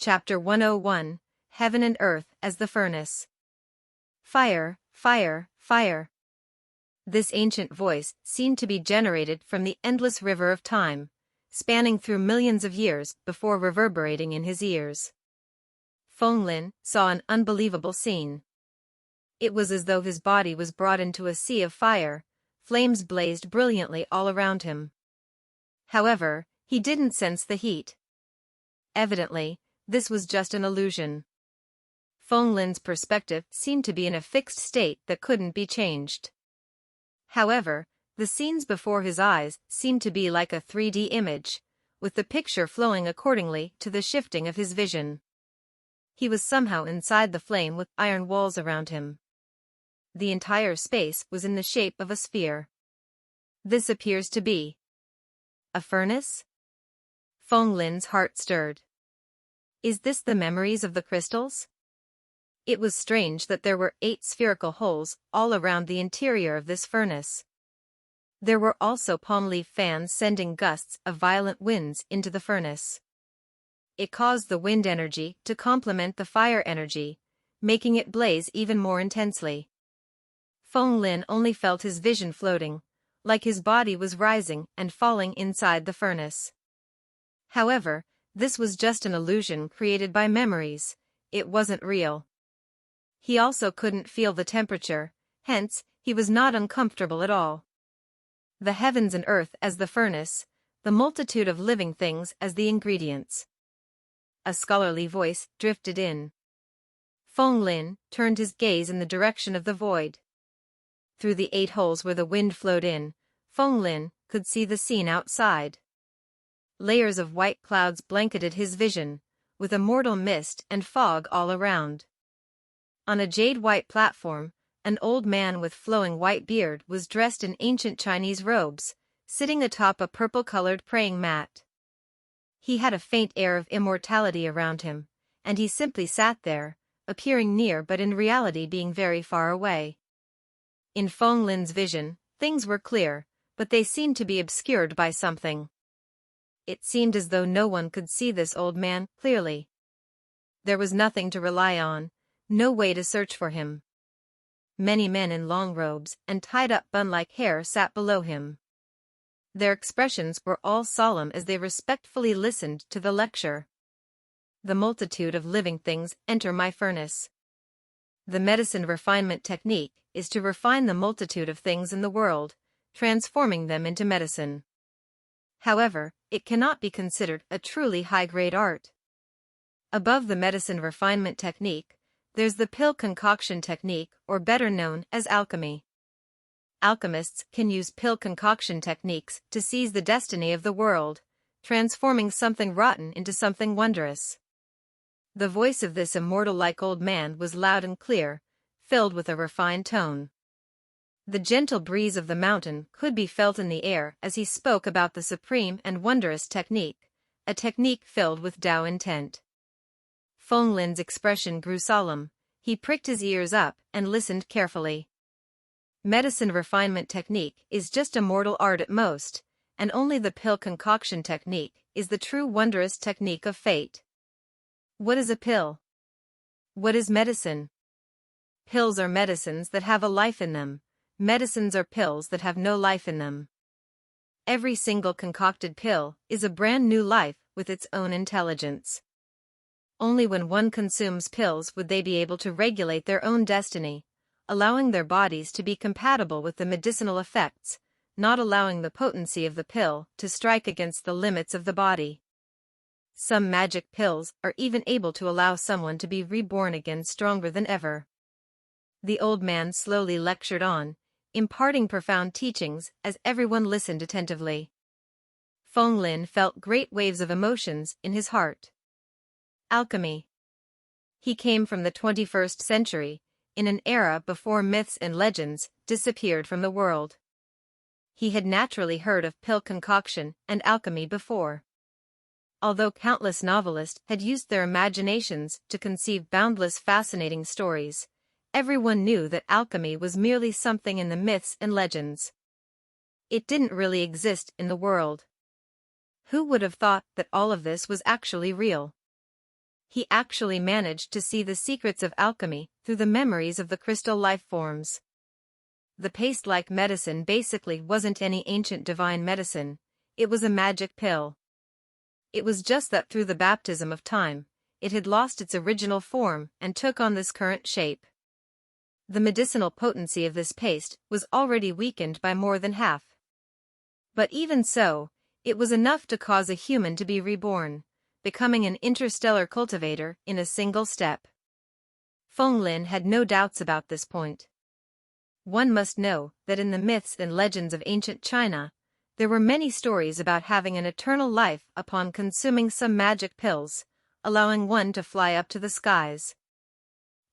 Chapter 101, Heaven and Earth as the Furnace. Fire, fire, fire. This ancient voice seemed to be generated from the endless river of time, spanning through millions of years before reverberating in his ears. Feng Lin saw an unbelievable scene. It was as though his body was brought into a sea of fire, flames blazed brilliantly all around him. However, he didn't sense the heat. Evidently, this was just an illusion. Feng Lin's perspective seemed to be in a fixed state that couldn't be changed. However, the scenes before his eyes seemed to be like a 3D image, with the picture flowing accordingly to the shifting of his vision. He was somehow inside the flame with iron walls around him. The entire space was in the shape of a sphere. This appears to be a furnace? Feng Lin's heart stirred. Is this the memories of the crystals? It was strange that there were 8 spherical holes all around the interior of this furnace. There were also palm leaf fans sending gusts of violent winds into the furnace. It caused the wind energy to complement the fire energy, making it blaze even more intensely. Feng Lin only felt his vision floating, like his body was rising and falling inside the furnace. However, this was just an illusion created by memories, it wasn't real. He also couldn't feel the temperature, hence, he was not uncomfortable at all. The heavens and earth as the furnace, the multitude of living things as the ingredients. A scholarly voice drifted in. Feng Lin turned his gaze in the direction of the void. Through the 8 holes where the wind flowed in, Feng Lin could see the scene outside. Layers of white clouds blanketed his vision, with immortal mist and fog all around. On a jade-white platform, an old man with flowing white beard was dressed in ancient Chinese robes, sitting atop a purple-colored praying mat. He had a faint air of immortality around him, and he simply sat there, appearing near but in reality being very far away. In Feng Lin's vision, things were clear, but they seemed to be obscured by something. It seemed as though no one could see this old man clearly. There was nothing to rely on, no way to search for him. Many men in long robes and tied-up bun-like hair sat below him. Their expressions were all solemn as they respectfully listened to the lecture. The multitude of living things enter my furnace. The medicine refinement technique is to refine the multitude of things in the world, transforming them into medicine. However, it cannot be considered a truly high-grade art. Above the medicine refinement technique, there's the pill concoction technique, or better known as alchemy. Alchemists can use pill concoction techniques to seize the destiny of the world, transforming something rotten into something wondrous. The voice of this immortal-like old man was loud and clear, filled with a refined tone. The gentle breeze of the mountain could be felt in the air as he spoke about the supreme and wondrous technique, a technique filled with Tao intent. Feng Lin's expression grew solemn, he pricked his ears up and listened carefully. Medicine refinement technique is just a mortal art at most, and only the pill concoction technique is the true wondrous technique of fate. What is a pill? What is medicine? Pills are medicines that have a life in them. Medicines are pills that have no life in them. Every single concocted pill is a brand new life with its own intelligence. Only when one consumes pills would they be able to regulate their own destiny, allowing their bodies to be compatible with the medicinal effects, not allowing the potency of the pill to strike against the limits of the body. Some magic pills are even able to allow someone to be reborn again stronger than ever. The old man slowly lectured on, imparting profound teachings as everyone listened attentively. Feng Lin felt great waves of emotions in his heart. Alchemy. He came from the 21st century, in an era before myths and legends disappeared from the world. He had naturally heard of pill concoction and alchemy before. Although countless novelists had used their imaginations to conceive boundless fascinating stories, everyone knew that alchemy was merely something in the myths and legends. It didn't really exist in the world. Who would have thought that all of this was actually real? he actually managed to see the secrets of alchemy through the memories of the crystal life forms. The paste-like medicine basically wasn't any ancient divine medicine, it was a magic pill. It was just that through the baptism of time, it had lost its original form and took on this current shape. The medicinal potency of this paste was already weakened by more than half. But even so, it was enough to cause a human to be reborn, becoming an interstellar cultivator in a single step. Feng Lin had no doubts about this point. One must know that in the myths and legends of ancient China, there were many stories about having an eternal life upon consuming some magic pills, allowing one to fly up to the skies.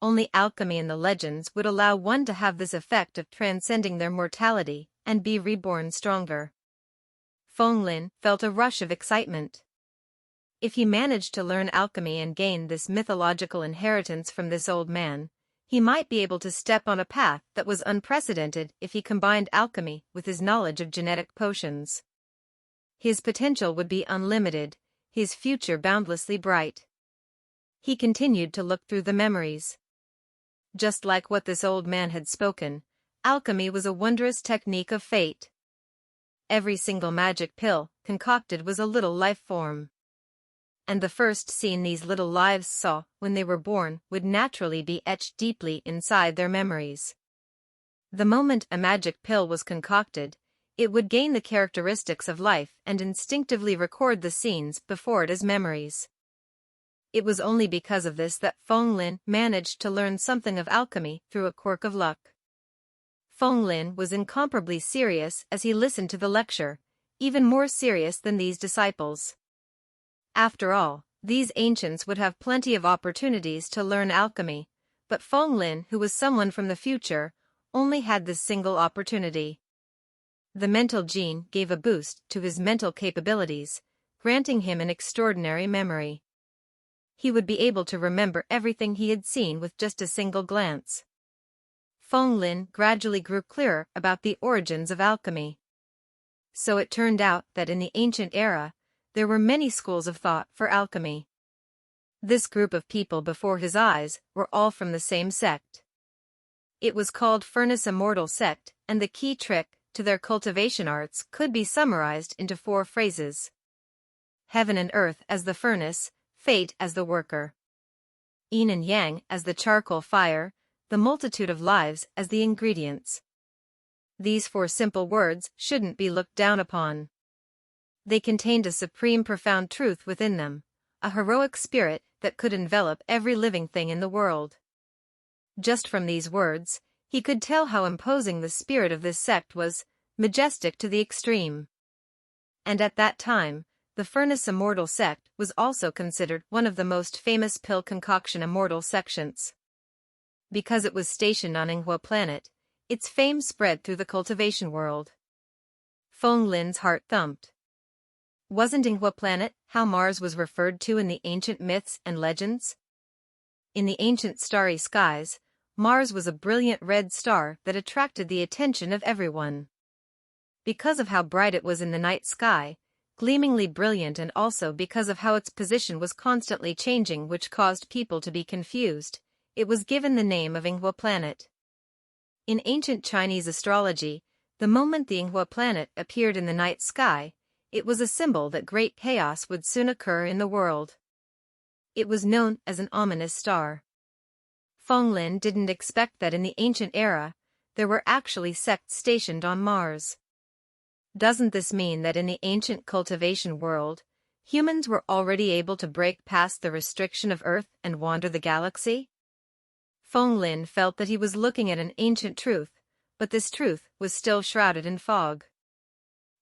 Only alchemy in the legends would allow one to have this effect of transcending their mortality and be reborn stronger. Feng Lin felt a rush of excitement. If he managed to learn alchemy and gain this mythological inheritance from this old man, he might be able to step on a path that was unprecedented if he combined alchemy with his knowledge of genetic potions. His potential would be unlimited, his future boundlessly bright. He continued to look through the memories. Just like what this old man had spoken, alchemy was a wondrous technique of fate. Every single magic pill concocted was a little life form. And the first scene these little lives saw when they were born would naturally be etched deeply inside their memories. The moment a magic pill was concocted, it would gain the characteristics of life and instinctively record the scenes before it as memories. It was only because of this that Feng Lin managed to learn something of alchemy through a quirk of luck. Feng Lin was incomparably serious as he listened to the lecture, even more serious than these disciples. After all, these ancients would have plenty of opportunities to learn alchemy, but Feng Lin, who was someone from the future, only had this single opportunity. The mental gene gave a boost to his mental capabilities, granting him an extraordinary memory. He would be able to remember everything he had seen with just a single glance. Feng Lin gradually grew clearer about the origins of alchemy. So it turned out that in the ancient era, there were many schools of thought for alchemy. This group of people before his eyes were all from the same sect. It was called Furnace Immortal Sect, and the key trick to their cultivation arts could be summarized into 4 phrases. Heaven and earth as the furnace, fate as the worker. Yin and yang as the charcoal fire, the multitude of lives as the ingredients. These 4 simple words shouldn't be looked down upon. They contained a supreme profound truth within them, a heroic spirit that could envelop every living thing in the world. Just from these words, he could tell how imposing the spirit of this sect was, majestic to the extreme. And at that time, the Furnace Immortal Sect was also considered one of the most famous pill concoction immortal sections. Because it was stationed on Inghua planet, its fame spread through the cultivation world. Feng Lin's heart thumped. Wasn't Inghua planet how Mars was referred to in the ancient myths and legends? In the ancient starry skies, Mars was a brilliant red star that attracted the attention of everyone. Because of how bright it was in the night sky, gleamingly brilliant, and also because of how its position was constantly changing, which caused people to be confused, it was given the name of Inghua planet. In ancient Chinese astrology, the moment the Inghua planet appeared in the night sky, it was a symbol that great chaos would soon occur in the world. It was known as an ominous star. Feng Lin didn't expect that in the ancient era, there were actually sects stationed on Mars. Doesn't this mean that in the ancient cultivation world, humans were already able to break past the restriction of Earth and wander the galaxy? Feng Lin felt that he was looking at an ancient truth, but this truth was still shrouded in fog.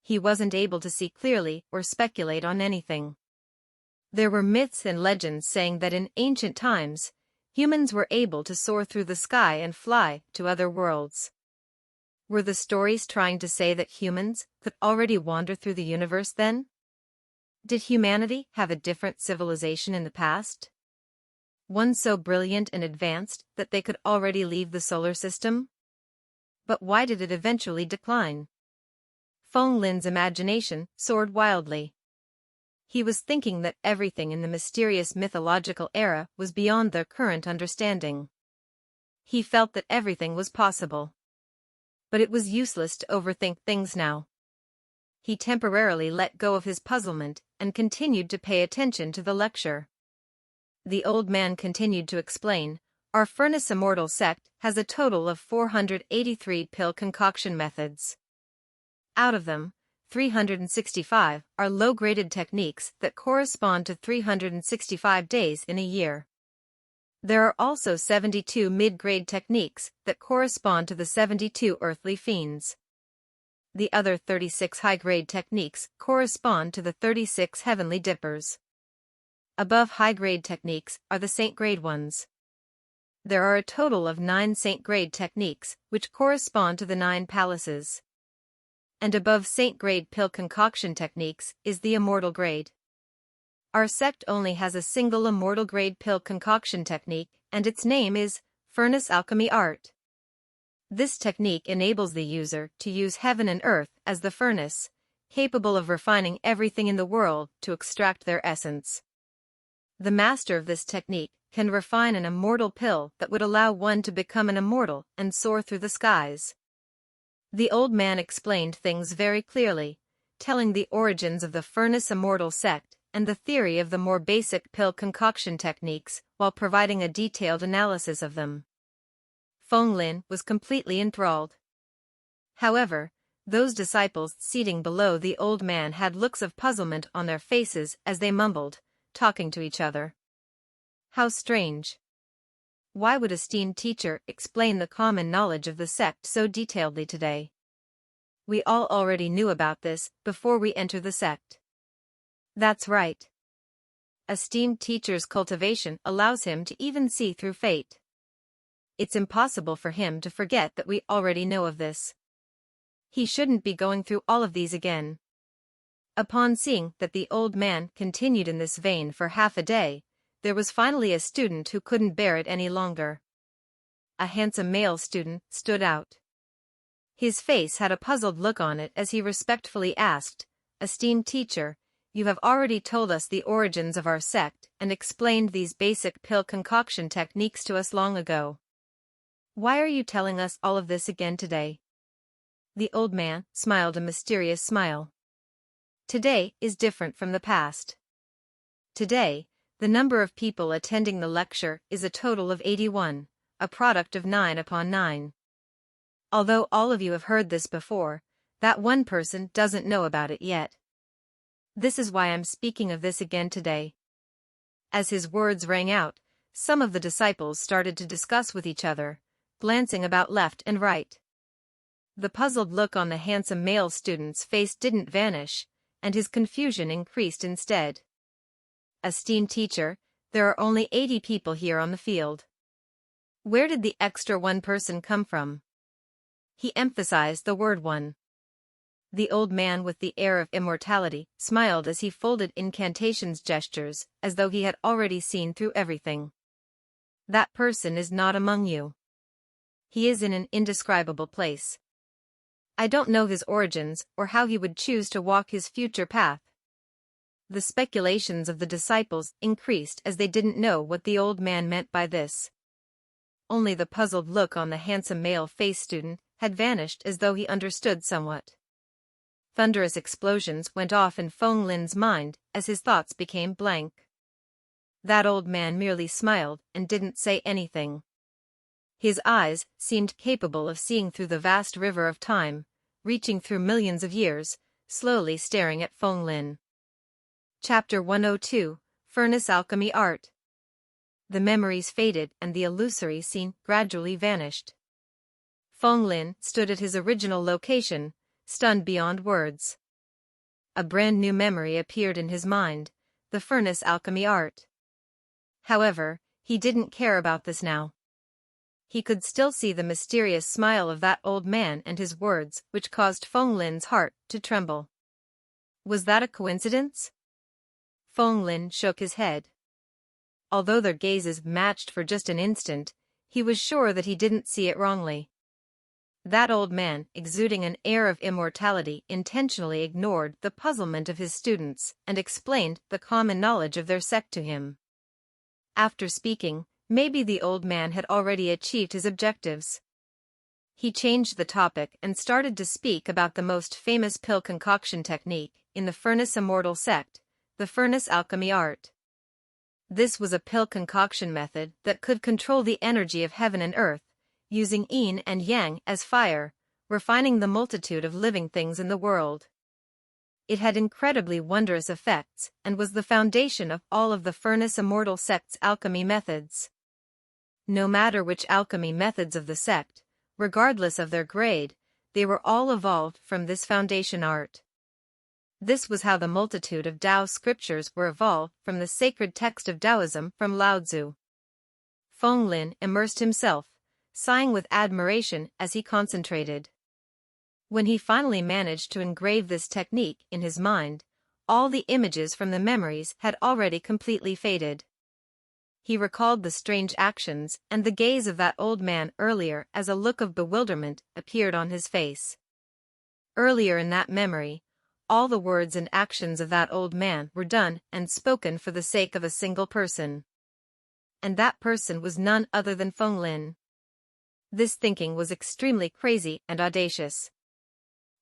He wasn't able to see clearly or speculate on anything. There were myths and legends saying that in ancient times, humans were able to soar through the sky and fly to other worlds. Were the stories trying to say that humans could already wander through the universe then? Did humanity have a different civilization in the past? One so brilliant and advanced that they could already leave the solar system? But why did it eventually decline? Feng Lin's imagination soared wildly. He was thinking that everything in the mysterious mythological era was beyond their current understanding. He felt that everything was possible. But it was useless to overthink things now. He temporarily let go of his puzzlement and continued to pay attention to the lecture. The old man continued to explain, "Our Furnace Immortal sect has a total of 483 pill concoction methods. Out of them, 365 are low-graded techniques that correspond to 365 days in a year. There are also 72 mid-grade techniques that correspond to the 72 earthly fiends. The other 36 high-grade techniques correspond to the 36 heavenly dippers. Above high-grade techniques are the saint-grade ones. There are a total of 9 saint-grade techniques, which correspond to the 9 palaces. And above saint-grade pill concoction techniques is the immortal grade. Our sect only has a single immortal grade pill concoction technique, and its name is Furnace Alchemy Art. This technique enables the user to use heaven and earth as the furnace, capable of refining everything in the world to extract their essence. The master of this technique can refine an immortal pill that would allow one to become an immortal and soar through the skies." The old man explained things very clearly, telling the origins of the Furnace Immortal sect and the theory of the more basic pill concoction techniques while providing a detailed analysis of them. Feng Lin was completely enthralled. However, those disciples seating below the old man had looks of puzzlement on their faces as they mumbled, talking to each other. How strange. Why would a esteemed teacher explain the common knowledge of the sect so detailedly today? We all already knew about this before we entered the sect. That's right. Esteemed teacher's cultivation allows him to even see through fate. It's impossible for him to forget that we already know of this. He shouldn't be going through all of these again. Upon seeing that the old man continued in this vein for half a day, there was finally a student who couldn't bear it any longer. A handsome male student stood out. His face had a puzzled look on it as he respectfully asked, "Esteemed teacher, you have already told us the origins of our sect and explained these basic pill concoction techniques to us long ago. Why are you telling us all of this again today?" The old man smiled a mysterious smile. Today is different from the past. Today, the number of people attending the lecture is a total of 81, a product of 9 upon 9. Although all of you have heard this before, that one person doesn't know about it yet. This is why I'm speaking of this again today. As his words rang out, some of the disciples started to discuss with each other, glancing about left and right. The puzzled look on the handsome male student's face didn't vanish, and his confusion increased instead. "Esteemed teacher, there are only 80 people here on the field. Where did the extra one person come from?" He emphasized the word one. The old man with the air of immortality smiled as he folded incantations gestures as though he had already seen through everything. "That person is not among you. He is in an indescribable place. I don't know his origins or how he would choose to walk his future path." The speculations of the disciples increased as they didn't know what the old man meant by this. Only the puzzled look on the handsome male-faced student had vanished as though he understood somewhat. Thunderous explosions went off in Feng Lin's mind as his thoughts became blank. That old man merely smiled and didn't say anything. His eyes seemed capable of seeing through the vast river of time, reaching through millions of years, slowly staring at Feng Lin. Chapter 102, Furnace Alchemy Art. The memories faded and the illusory scene gradually vanished. Feng Lin stood at his original location, stunned beyond words. A brand new memory appeared in his mind, the Furnace Alchemy Art. However, he didn't care about this now. He could still see the mysterious smile of that old man and his words which caused Feng Lin's heart to tremble. Was that a coincidence? Feng Lin shook his head. Although their gazes matched for just an instant, he was sure that he didn't see it wrongly. That old man, exuding an air of immortality, intentionally ignored the puzzlement of his students and explained the common knowledge of their sect to him. After speaking, maybe the old man had already achieved his objectives. He changed the topic and started to speak about the most famous pill concoction technique in the Furnace Immortal sect, the furnace alchemy art. This was a pill concoction method that could control the energy of heaven and earth, using yin and yang as fire, refining the multitude of living things in the world. It had incredibly wondrous effects and was the foundation of all of the Furnace Immortal sect's alchemy methods. No matter which alchemy methods of the sect, regardless of their grade, they were all evolved from this foundation art. This was how the multitude of Tao scriptures were evolved from the sacred text of Taoism from Lao Tzu. Feng Lin immersed himself, sighing with admiration as he concentrated. When he finally managed to engrave this technique in his mind, all the images from the memories had already completely faded. He recalled the strange actions and the gaze of that old man earlier as a look of bewilderment appeared on his face. Earlier in that memory, all the words and actions of that old man were done and spoken for the sake of a single person. And that person was none other than Feng Lin. This thinking was extremely crazy and audacious.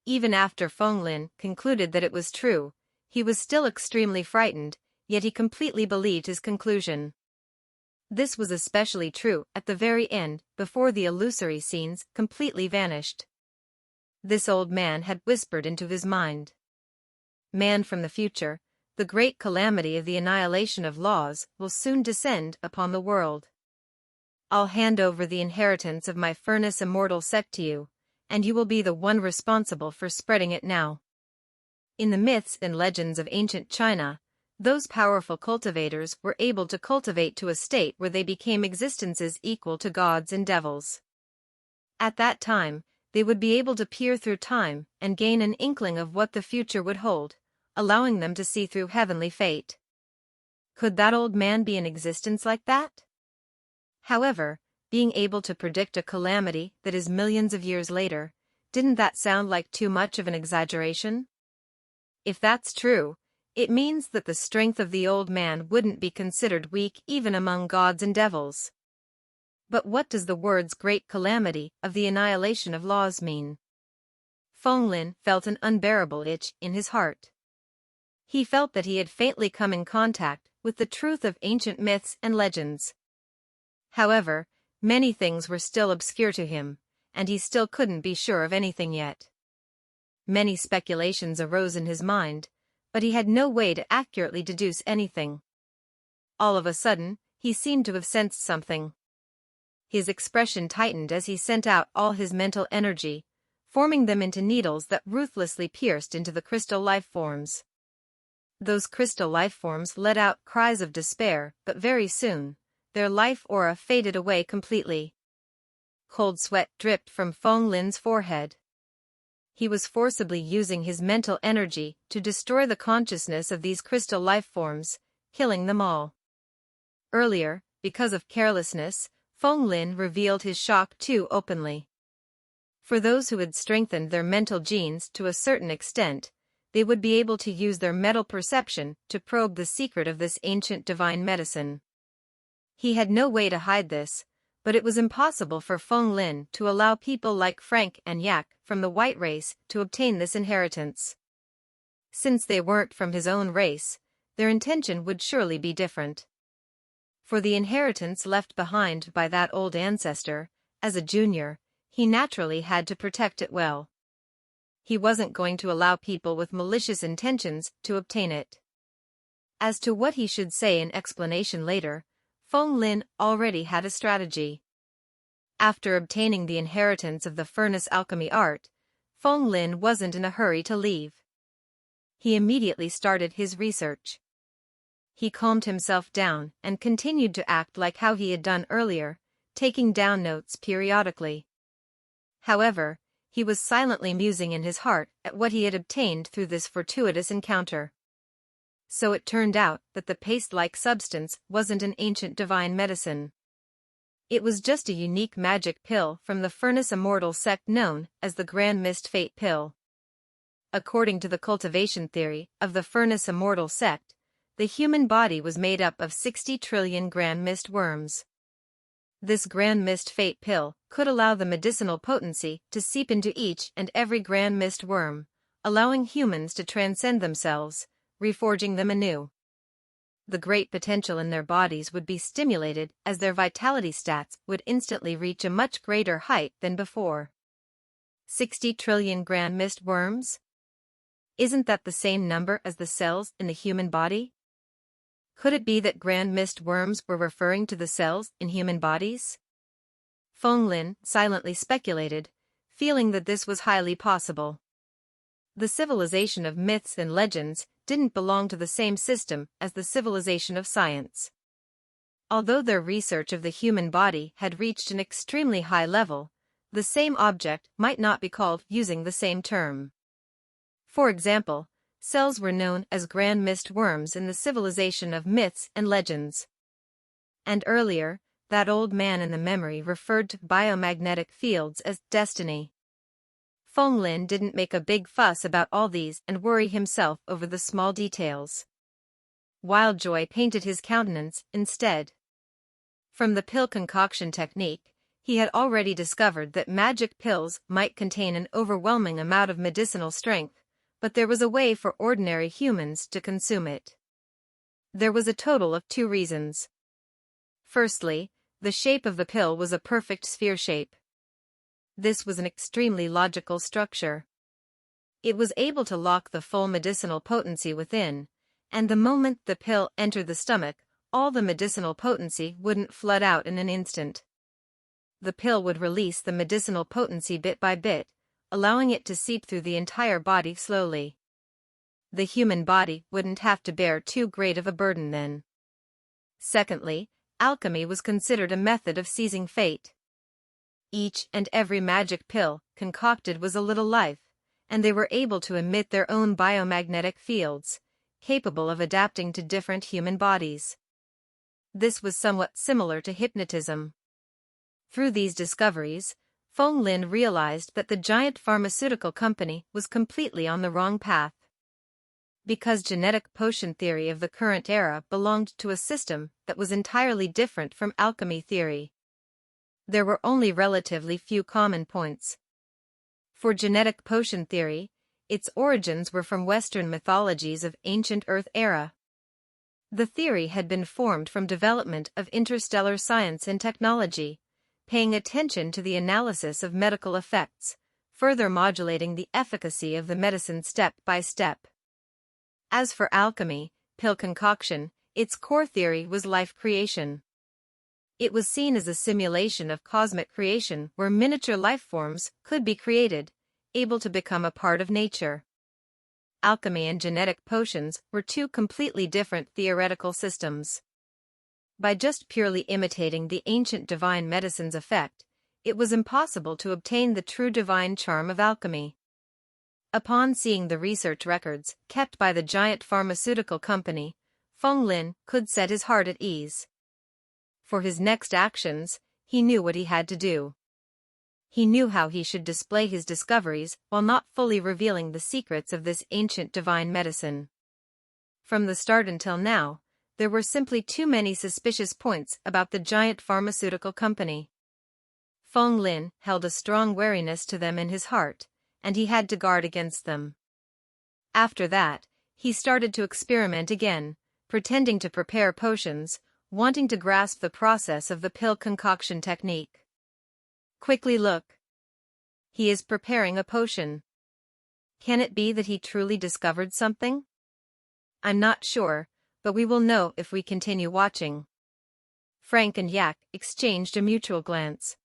Even after Feng Lin concluded that it was true, he was still extremely frightened, yet he completely believed his conclusion. This was especially true at the very end, before the illusory scenes completely vanished. This old man had whispered into his mind. Man from the future, the great calamity of the annihilation of laws will soon descend upon the world. I'll hand over the inheritance of my Furnace Immortal sect to you, and you will be the one responsible for spreading it now. In the myths and legends of ancient China, those powerful cultivators were able to cultivate to a state where they became existences equal to gods and devils. At that time, they would be able to peer through time and gain an inkling of what the future would hold, allowing them to see through heavenly fate. Could that old man be in existence like that? However, being able to predict a calamity that is millions of years later, didn't that sound like too much of an exaggeration? If that's true, it means that the strength of the old man wouldn't be considered weak even among gods and devils. But what does the words great calamity of the annihilation of laws mean? Feng Lin felt an unbearable itch in his heart. He felt that he had faintly come in contact with the truth of ancient myths and legends. However, many things were still obscure to him, and he still couldn't be sure of anything yet. Many speculations arose in his mind, but he had no way to accurately deduce anything. All of a sudden, he seemed to have sensed something. His expression tightened as he sent out all his mental energy, forming them into needles that ruthlessly pierced into the crystal life forms. Those crystal life forms let out cries of despair, but very soon, their life aura faded away completely. Cold sweat dripped from Feng Lin's forehead. He was forcibly using his mental energy to destroy the consciousness of these crystal life forms, killing them all. Earlier, because of carelessness, Feng Lin revealed his shock too openly. For those who had strengthened their mental genes to a certain extent, they would be able to use their mental perception to probe the secret of this ancient divine medicine. He had no way to hide this, but it was impossible for Feng Lin to allow people like Frank and Yak from the white race to obtain this inheritance. Since they weren't from his own race, their intention would surely be different. For the inheritance left behind by that old ancestor, as a junior, he naturally had to protect it well. He wasn't going to allow people with malicious intentions to obtain it. As to what he should say in explanation later, Feng Lin already had a strategy. After obtaining the inheritance of the furnace alchemy art, Feng Lin wasn't in a hurry to leave. He immediately started his research. He calmed himself down and continued to act like how he had done earlier, taking down notes periodically. However, he was silently musing in his heart at what he had obtained through this fortuitous encounter. So it turned out that the paste-like substance wasn't an ancient divine medicine. It was just a unique magic pill from the Furnace Immortal sect known as the Grand Mist Fate Pill. According to the cultivation theory of the Furnace Immortal sect, the human body was made up of 60 trillion Grand Mist worms. This Grand Mist Fate Pill could allow the medicinal potency to seep into each and every Grand Mist worm, allowing humans to transcend themselves, reforging them anew. The great potential in their bodies would be stimulated as their vitality stats would instantly reach a much greater height than before. 60 trillion Grand Mist worms? Isn't that the same number as the cells in the human body? Could it be that Grand Mist worms were referring to the cells in human bodies? Feng Lin silently speculated, feeling that this was highly possible. The civilization of myths and legends didn't belong to the same system as the civilization of science. Although their research of the human body had reached an extremely high level, the same object might not be called using the same term. For example, cells were known as Grand Mist worms in the civilization of myths and legends. And earlier, that old man in the memory referred to biomagnetic fields as destiny. Feng Lin didn't make a big fuss about all these and worry himself over the small details. Wild joy painted his countenance instead. From the pill concoction technique, he had already discovered that magic pills might contain an overwhelming amount of medicinal strength, but there was a way for ordinary humans to consume it. There was a total of 2 reasons. Firstly, the shape of the pill was a perfect sphere shape. This was an extremely logical structure. It was able to lock the full medicinal potency within, and the moment the pill entered the stomach, all the medicinal potency wouldn't flood out in an instant. The pill would release the medicinal potency bit by bit, allowing it to seep through the entire body slowly. The human body wouldn't have to bear too great of a burden then. Secondly, alchemy was considered a method of seizing fate. Each and every magic pill concocted was a little life, and they were able to emit their own biomagnetic fields, capable of adapting to different human bodies. This was somewhat similar to hypnotism. Through these discoveries, Feng Lin realized that the giant pharmaceutical company was completely on the wrong path. Because genetic potion theory of the current era belonged to a system that was entirely different from alchemy theory. There were only relatively few common points. For genetic potion theory, its origins were from Western mythologies of ancient Earth era. The theory had been formed from development of interstellar science and technology, paying attention to the analysis of medical effects, further modulating the efficacy of the medicine step by step. As for alchemy, pill concoction, its core theory was life creation. It was seen as a simulation of cosmic creation where miniature life forms could be created, able to become a part of nature. Alchemy and genetic potions were 2 completely different theoretical systems. By just purely imitating the ancient divine medicine's effect, it was impossible to obtain the true divine charm of alchemy. Upon seeing the research records kept by the giant pharmaceutical company, Feng Lin could set his heart at ease. For his next actions, he knew what he had to do. He knew how he should display his discoveries while not fully revealing the secrets of this ancient divine medicine. From the start until now, there were simply too many suspicious points about the giant pharmaceutical company. Feng Lin held a strong wariness to them in his heart, and he had to guard against them. After that, he started to experiment again, pretending to prepare potions, wanting to grasp the process of the pill concoction technique. Quickly look. He is preparing a potion. Can it be that he truly discovered something? I'm not sure, but we will know if we continue watching. Frank and Yak exchanged a mutual glance.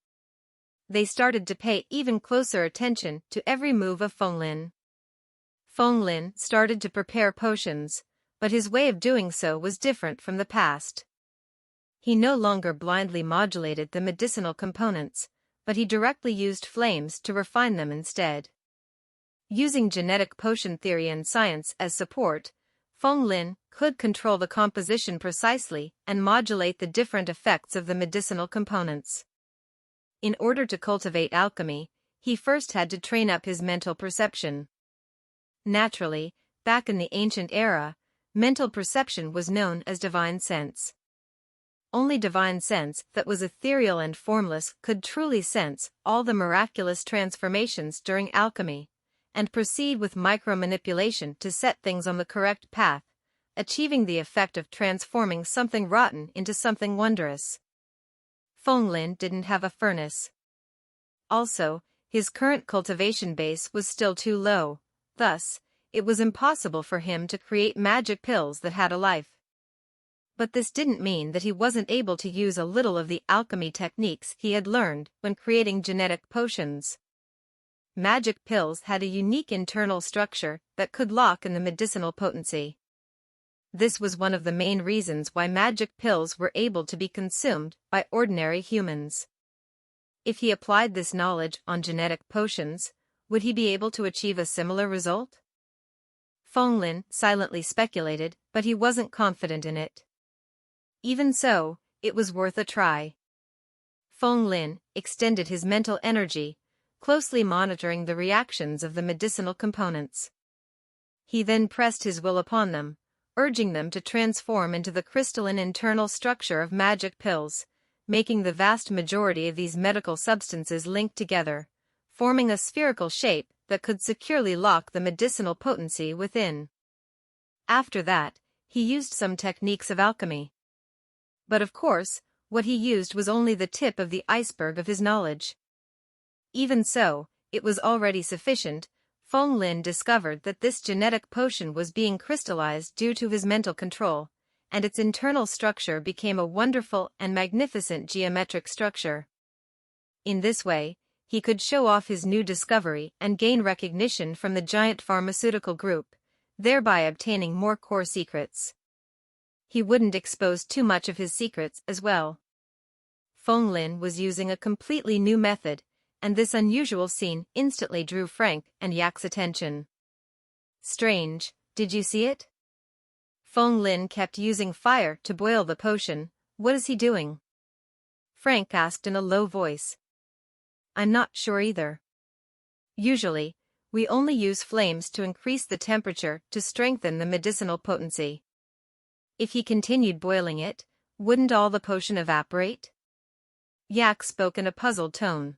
They started to pay even closer attention to every move of Feng Lin. Feng Lin started to prepare potions, but his way of doing so was different from the past. He no longer blindly modulated the medicinal components, but he directly used flames to refine them instead. Using genetic potion theory and science as support, Feng Lin could control the composition precisely and modulate the different effects of the medicinal components. In order to cultivate alchemy, he first had to train up his mental perception. Naturally, back in the ancient era, mental perception was known as divine sense. Only divine sense that was ethereal and formless could truly sense all the miraculous transformations during alchemy, and proceed with micro-manipulation to set things on the correct path, achieving the effect of transforming something rotten into something wondrous. Feng Lin didn't have a furnace. Also, his current cultivation base was still too low, thus, it was impossible for him to create magic pills that had a life. But this didn't mean that he wasn't able to use a little of the alchemy techniques he had learned when creating genetic potions. Magic pills had a unique internal structure that could lock in the medicinal potency. This was one of the main reasons why magic pills were able to be consumed by ordinary humans. If he applied this knowledge on genetic potions, would he be able to achieve a similar result? Feng Lin silently speculated, but he wasn't confident in it. Even so, it was worth a try. Feng Lin extended his mental energy, closely monitoring the reactions of the medicinal components. He then pressed his will upon them, urging them to transform into the crystalline internal structure of magic pills, making the vast majority of these medical substances linked together, forming a spherical shape that could securely lock the medicinal potency within. After that, he used some techniques of alchemy. But of course, what he used was only the tip of the iceberg of his knowledge. Even so, it was already sufficient. Feng Lin discovered that this genetic potion was being crystallized due to his mental control, and its internal structure became a wonderful and magnificent geometric structure. In this way, he could show off his new discovery and gain recognition from the giant pharmaceutical group, thereby obtaining more core secrets. He wouldn't expose too much of his secrets as well. Feng Lin was using a completely new method, and this unusual scene instantly drew Frank and Yak's attention. Strange, did you see it? Feng Lin kept using fire to boil the potion. What is he doing? Frank asked in a low voice. I'm not sure either. Usually, we only use flames to increase the temperature to strengthen the medicinal potency. If he continued boiling it, wouldn't all the potion evaporate? Yak spoke in a puzzled tone.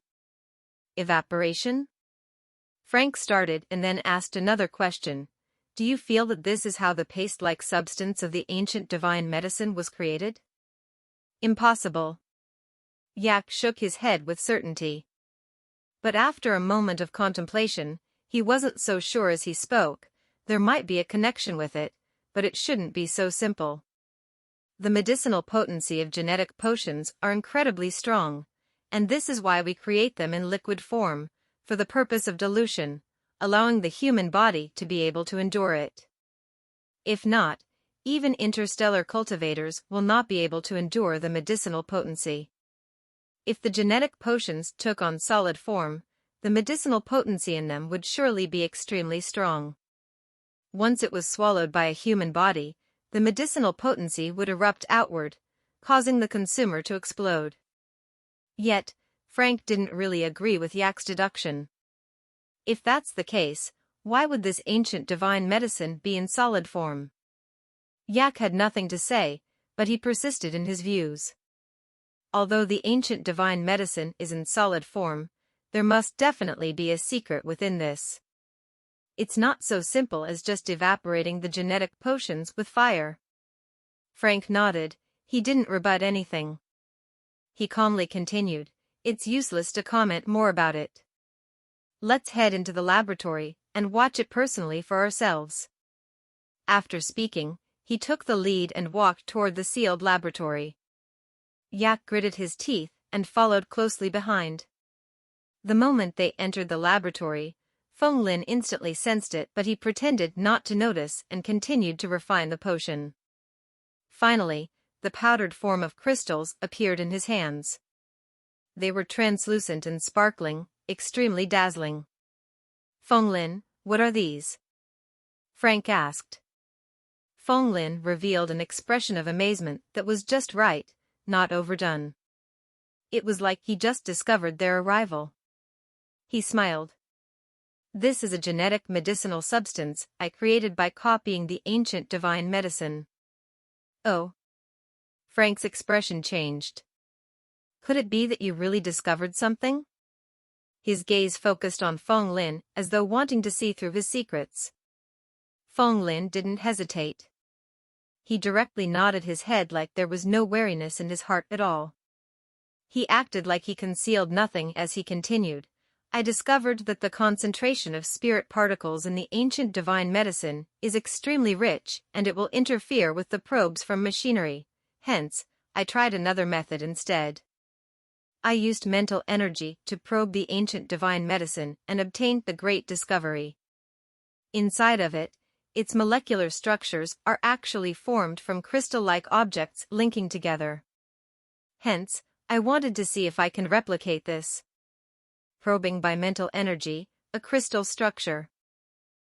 Evaporation? Frank started and then asked another question. Do you feel that this is how the paste-like substance of the ancient divine medicine was created? Impossible. Yak shook his head with certainty. But after a moment of contemplation, he wasn't so sure as he spoke. There might be a connection with it, but it shouldn't be so simple. The medicinal potency of genetic potions are incredibly strong, and this is why we create them in liquid form, for the purpose of dilution, allowing the human body to be able to endure it. If not, even interstellar cultivators will not be able to endure the medicinal potency. If the genetic potions took on solid form, the medicinal potency in them would surely be extremely strong. Once it was swallowed by a human body, the medicinal potency would erupt outward, causing the consumer to explode. Yet, Frank didn't really agree with Yak's deduction. If that's the case, why would this ancient divine medicine be in solid form? Yak had nothing to say, but he persisted in his views. Although the ancient divine medicine is in solid form, there must definitely be a secret within this. It's not so simple as just evaporating the genetic potions with fire. Frank nodded. He didn't rebut anything. He calmly continued, it's useless to comment more about it. Let's head into the laboratory and watch it personally for ourselves. After speaking, he took the lead and walked toward the sealed laboratory. Yak gritted his teeth and followed closely behind. The moment they entered the laboratory, Feng Lin instantly sensed it, but he pretended not to notice and continued to refine the potion. Finally, the powdered form of crystals appeared in his hands. They were translucent and sparkling, extremely dazzling. Feng Lin, what are these? Frank asked. Feng Lin revealed an expression of amazement that was just right, not overdone. It was like he just discovered their arrival. He smiled. This is a genetic medicinal substance I created by copying the ancient divine medicine. Oh. Frank's expression changed. Could it be that you really discovered something? His gaze focused on Feng Lin as though wanting to see through his secrets. Feng Lin didn't hesitate. He directly nodded his head like there was no wariness in his heart at all. He acted like he concealed nothing as he continued. I discovered that the concentration of spirit particles in the ancient divine medicine is extremely rich and it will interfere with the probes from machinery. Hence, I tried another method instead. I used mental energy to probe the ancient divine medicine and obtained the great discovery. Inside of it, its molecular structures are actually formed from crystal-like objects linking together. Hence, I wanted to see if I can replicate this. Probing by mental energy, a crystal structure.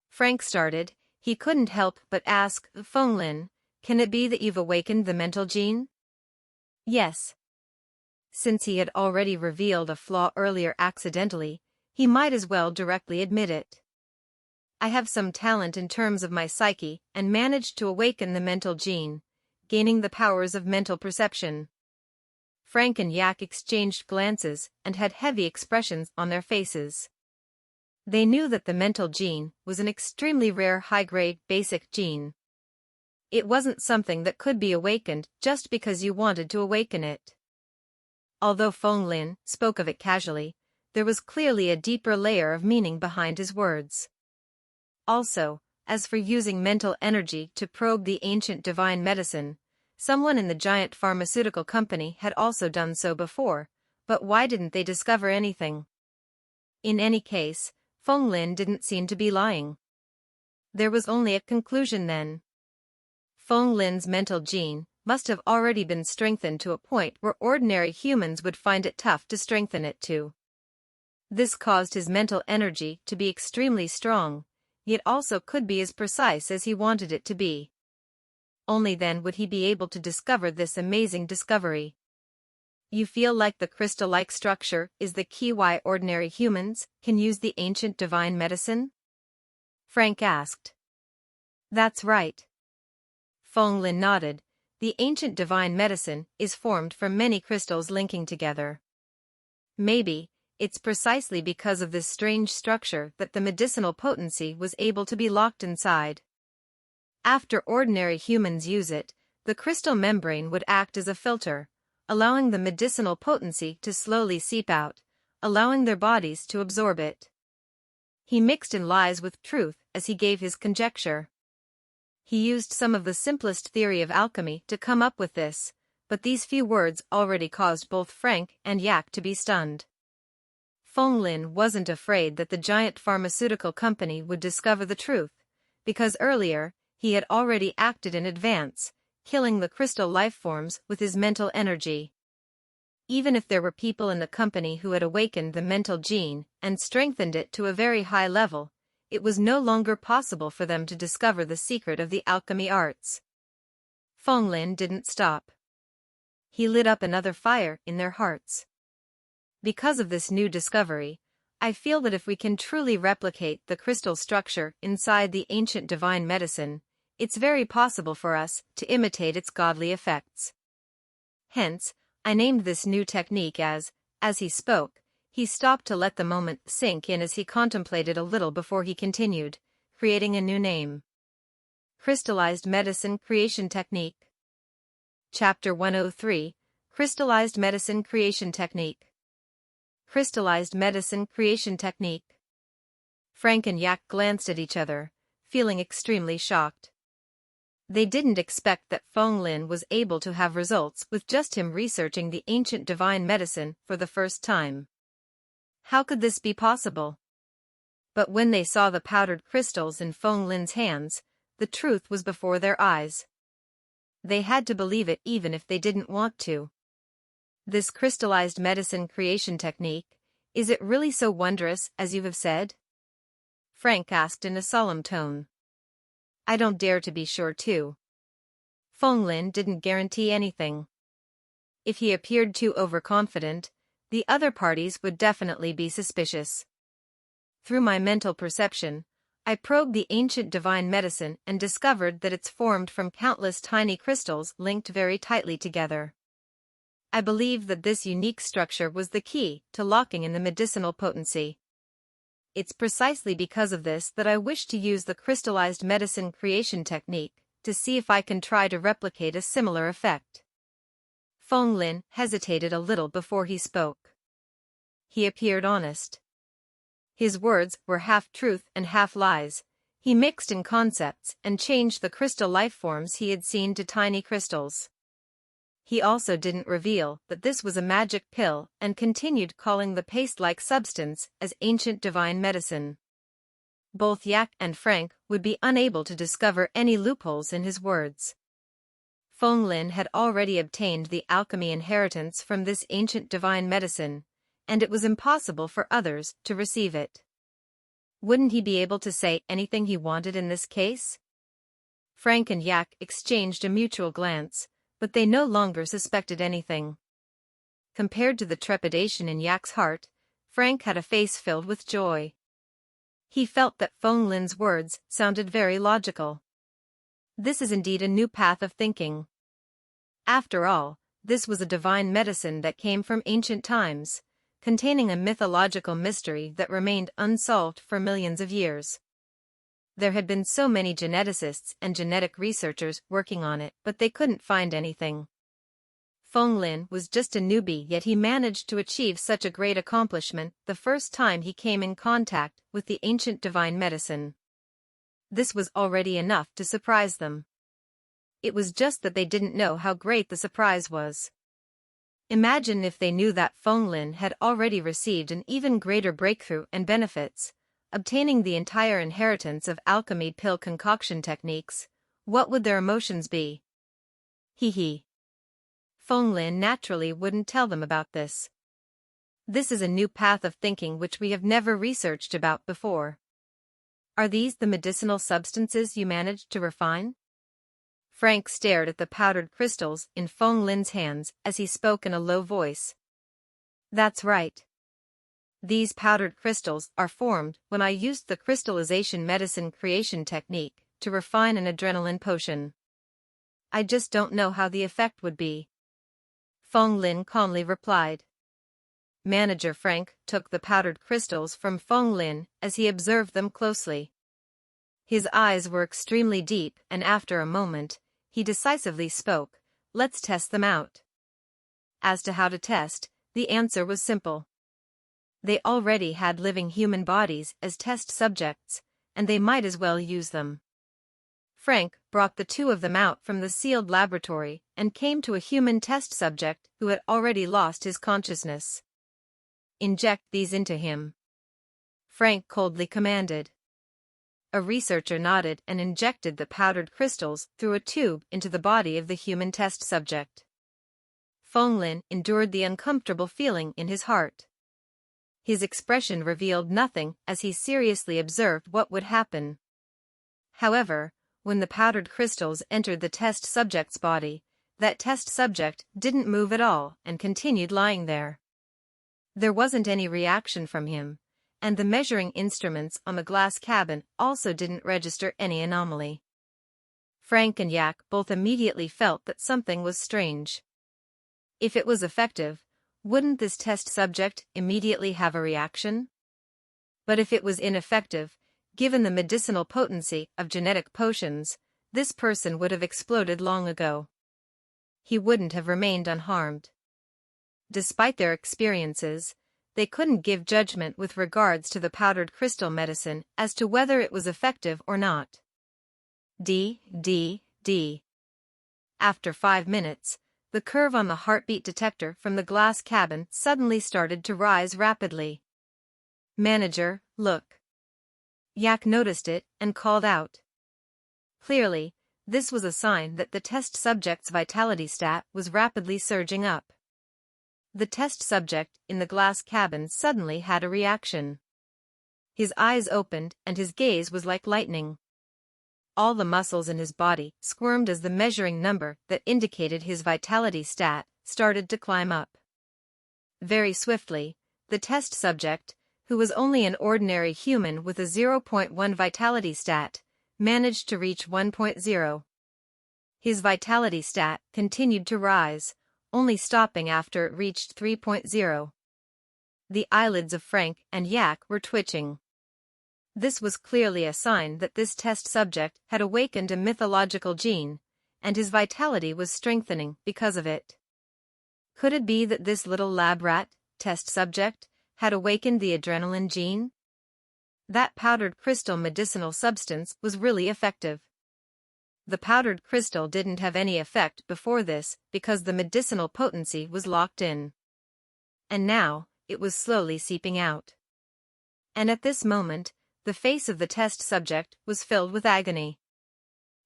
Frank started. He couldn't help but ask, Feng Lin, can it be that you've awakened the mental gene? Yes. Since he had already revealed a flaw earlier accidentally, he might as well directly admit it. I have some talent in terms of my psyche and managed to awaken the mental gene, gaining the powers of mental perception. Frank and Yak exchanged glances and had heavy expressions on their faces. They knew that the mental gene was an extremely rare high-grade basic gene. It wasn't something that could be awakened just because you wanted to awaken it. Although Feng Lin spoke of it casually, there was clearly a deeper layer of meaning behind his words. Also, as for using mental energy to probe the ancient divine medicine, someone in the giant pharmaceutical company had also done so before, but why didn't they discover anything? In any case, Feng Lin didn't seem to be lying. There was only a conclusion then. Feng Lin's mental gene must have already been strengthened to a point where ordinary humans would find it tough to strengthen it to. This caused his mental energy to be extremely strong, yet also could be as precise as he wanted it to be. Only then would he be able to discover this amazing discovery. You feel like the crystal-like structure is the key why ordinary humans can use the ancient divine medicine? Frank asked. That's right. Feng Lin nodded. The ancient divine medicine is formed from many crystals linking together. Maybe, it's precisely because of this strange structure that the medicinal potency was able to be locked inside. After ordinary humans use it, the crystal membrane would act as a filter, allowing the medicinal potency to slowly seep out, allowing their bodies to absorb it. He mixed in lies with truth as he gave his conjecture. He used some of the simplest theory of alchemy to come up with this, but these few words already caused both Frank and Yak to be stunned. Feng Lin wasn't afraid that the giant pharmaceutical company would discover the truth, because earlier, he had already acted in advance, killing the crystal life forms with his mental energy. Even if there were people in the company who had awakened the mental gene and strengthened it to a very high level, it was no longer possible for them to discover the secret of the alchemy arts. Feng Lin didn't stop. He lit up another fire in their hearts. Because of this new discovery, I feel that if we can truly replicate the crystal structure inside the ancient divine medicine, it's very possible for us to imitate its godly effects. Hence, I named this new technique as he spoke, he stopped to let the moment sink in as he contemplated a little before he continued, creating a new name. Crystallized Medicine Creation Technique. Chapter 103, Crystallized Medicine Creation Technique. Crystallized Medicine Creation Technique. Frank and Yak glanced at each other, feeling extremely shocked. They didn't expect that Feng Lin was able to have results with just him researching the ancient divine medicine for the first time. How could this be possible? But when they saw the powdered crystals in Feng Lin's hands, the truth was before their eyes. They had to believe it even if they didn't want to. This crystallized medicine creation technique, is it really so wondrous as you have said? Frank asked in a solemn tone. I don't dare to be sure too. Feng didn't guarantee anything. If he appeared too overconfident, the other parties would definitely be suspicious. Through my mental perception, I probed the ancient divine medicine and discovered that it's formed from countless tiny crystals linked very tightly together. I believe that this unique structure was the key to locking in the medicinal potency. It's precisely because of this that I wish to use the crystallized medicine creation technique to see if I can try to replicate a similar effect. Feng hesitated a little before he spoke. He appeared honest. His words were half truth and half lies. He mixed in concepts and changed the crystal life forms he had seen to tiny crystals. He also didn't reveal that this was a magic pill and continued calling the paste-like substance as ancient divine medicine. Both Yak and Frank would be unable to discover any loopholes in his words. Feng had already obtained the alchemy inheritance from this ancient divine medicine, and it was impossible for others to receive it. Wouldn't he be able to say anything he wanted in this case? Frank and Yak exchanged a mutual glance, but they no longer suspected anything. Compared to the trepidation in Yak's heart, Frank had a face filled with joy. He felt that Feng words sounded very logical. This is indeed a new path of thinking. After all, this was a divine medicine that came from ancient times, containing a mythological mystery that remained unsolved for millions of years. There had been so many geneticists and genetic researchers working on it, but they couldn't find anything. Feng was just a newbie, yet he managed to achieve such a great accomplishment the first time he came in contact with the ancient divine medicine. This was already enough to surprise them. It was just that they didn't know how great the surprise was. Imagine if they knew that Feng had already received an even greater breakthrough and benefits, obtaining the entire inheritance of alchemy pill concoction techniques. What would their emotions be? Hee. Feng naturally wouldn't tell them about this. This is a new path of thinking which we have never researched about before. Are these the medicinal substances you managed to refine? Frank stared at the powdered crystals in Feng's hands as he spoke in a low voice. That's right. These powdered crystals are formed when I used the crystallization medicine creation technique to refine an adrenaline potion. I just don't know how the effect would be. Feng calmly replied. Manager Frank took the powdered crystals from Feng as he observed them closely. His eyes were extremely deep, and after a moment, he decisively spoke, "Let's test them out." As to how to test, the answer was simple. They already had living human bodies as test subjects, and they might as well use them. Frank brought the two of them out from the sealed laboratory and came to a human test subject who had already lost his consciousness. Inject these into him, Frank coldly commanded. A researcher nodded and injected the powdered crystals through a tube into the body of the human test subject. Feng endured the uncomfortable feeling in his heart. His expression revealed nothing as he seriously observed what would happen. However, when the powdered crystals entered the test subject's body, that test subject didn't move at all and continued lying there. There wasn't any reaction from him, and the measuring instruments on the glass cabin also didn't register any anomaly. Frank and Yak both immediately felt that something was strange. If it was effective, wouldn't this test subject immediately have a reaction? But if it was ineffective, given the medicinal potency of genetic potions, this person would have exploded long ago. He wouldn't have remained unharmed. Despite their experiences, they couldn't give judgment with regards to the powdered crystal medicine as to whether it was effective or not. D. After 5 minutes, the curve on the heartbeat detector from the glass cabin suddenly started to rise rapidly. Manager, look. Yak noticed it and called out. Clearly, this was a sign that the test subject's vitality stat was rapidly surging up. The test subject in the glass cabin suddenly had a reaction. His eyes opened and his gaze was like lightning. all the muscles in his body squirmed as the measuring number that indicated his vitality stat started to climb up. Very swiftly, the test subject, who was only an ordinary human with a 0.1 vitality stat, managed to reach 1.0. His vitality stat continued to rise, only stopping after it reached 3.0. The eyelids of Frank and Yak were twitching. This was clearly a sign that this test subject had awakened a mythological gene, and his vitality was strengthening because of it. Could it be that this little lab rat, test subject, had awakened the adrenaline gene? That powdered crystal medicinal substance was really effective. The powdered crystal didn't have any effect before this because the medicinal potency was locked in. And now, it was slowly seeping out. And at this moment, the face of the test subject was filled with agony.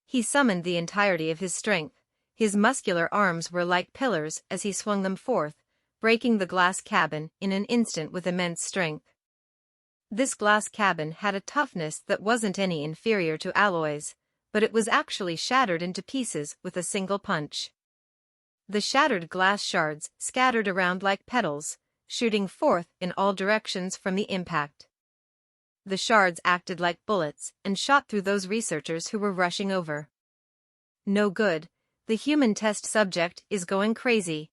He summoned the entirety of his strength. His muscular arms were like pillars as he swung them forth, breaking the glass cabin in an instant with immense strength. This glass cabin had a toughness that wasn't any inferior to alloys, but it was actually shattered into pieces with a single punch. The shattered glass shards scattered around like petals, shooting forth in all directions from the impact. The shards acted like bullets and shot through those researchers who were rushing over. No good, the human test subject is going crazy.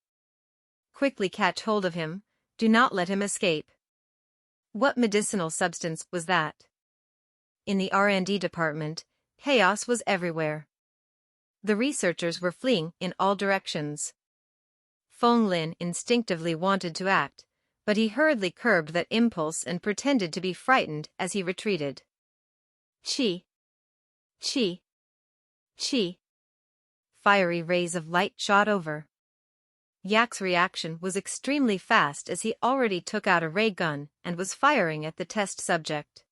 Quickly catch hold of him, do not let him escape. What medicinal substance was that? In the R&D department, chaos was everywhere. The researchers were fleeing in all directions. Feng Lin instinctively wanted to act, but he hurriedly curbed that impulse and pretended to be frightened as he retreated. Chi! Chi! Chi! Fiery rays of light shot over. Yak's reaction was extremely fast as he already took out a ray gun and was firing at the test subject.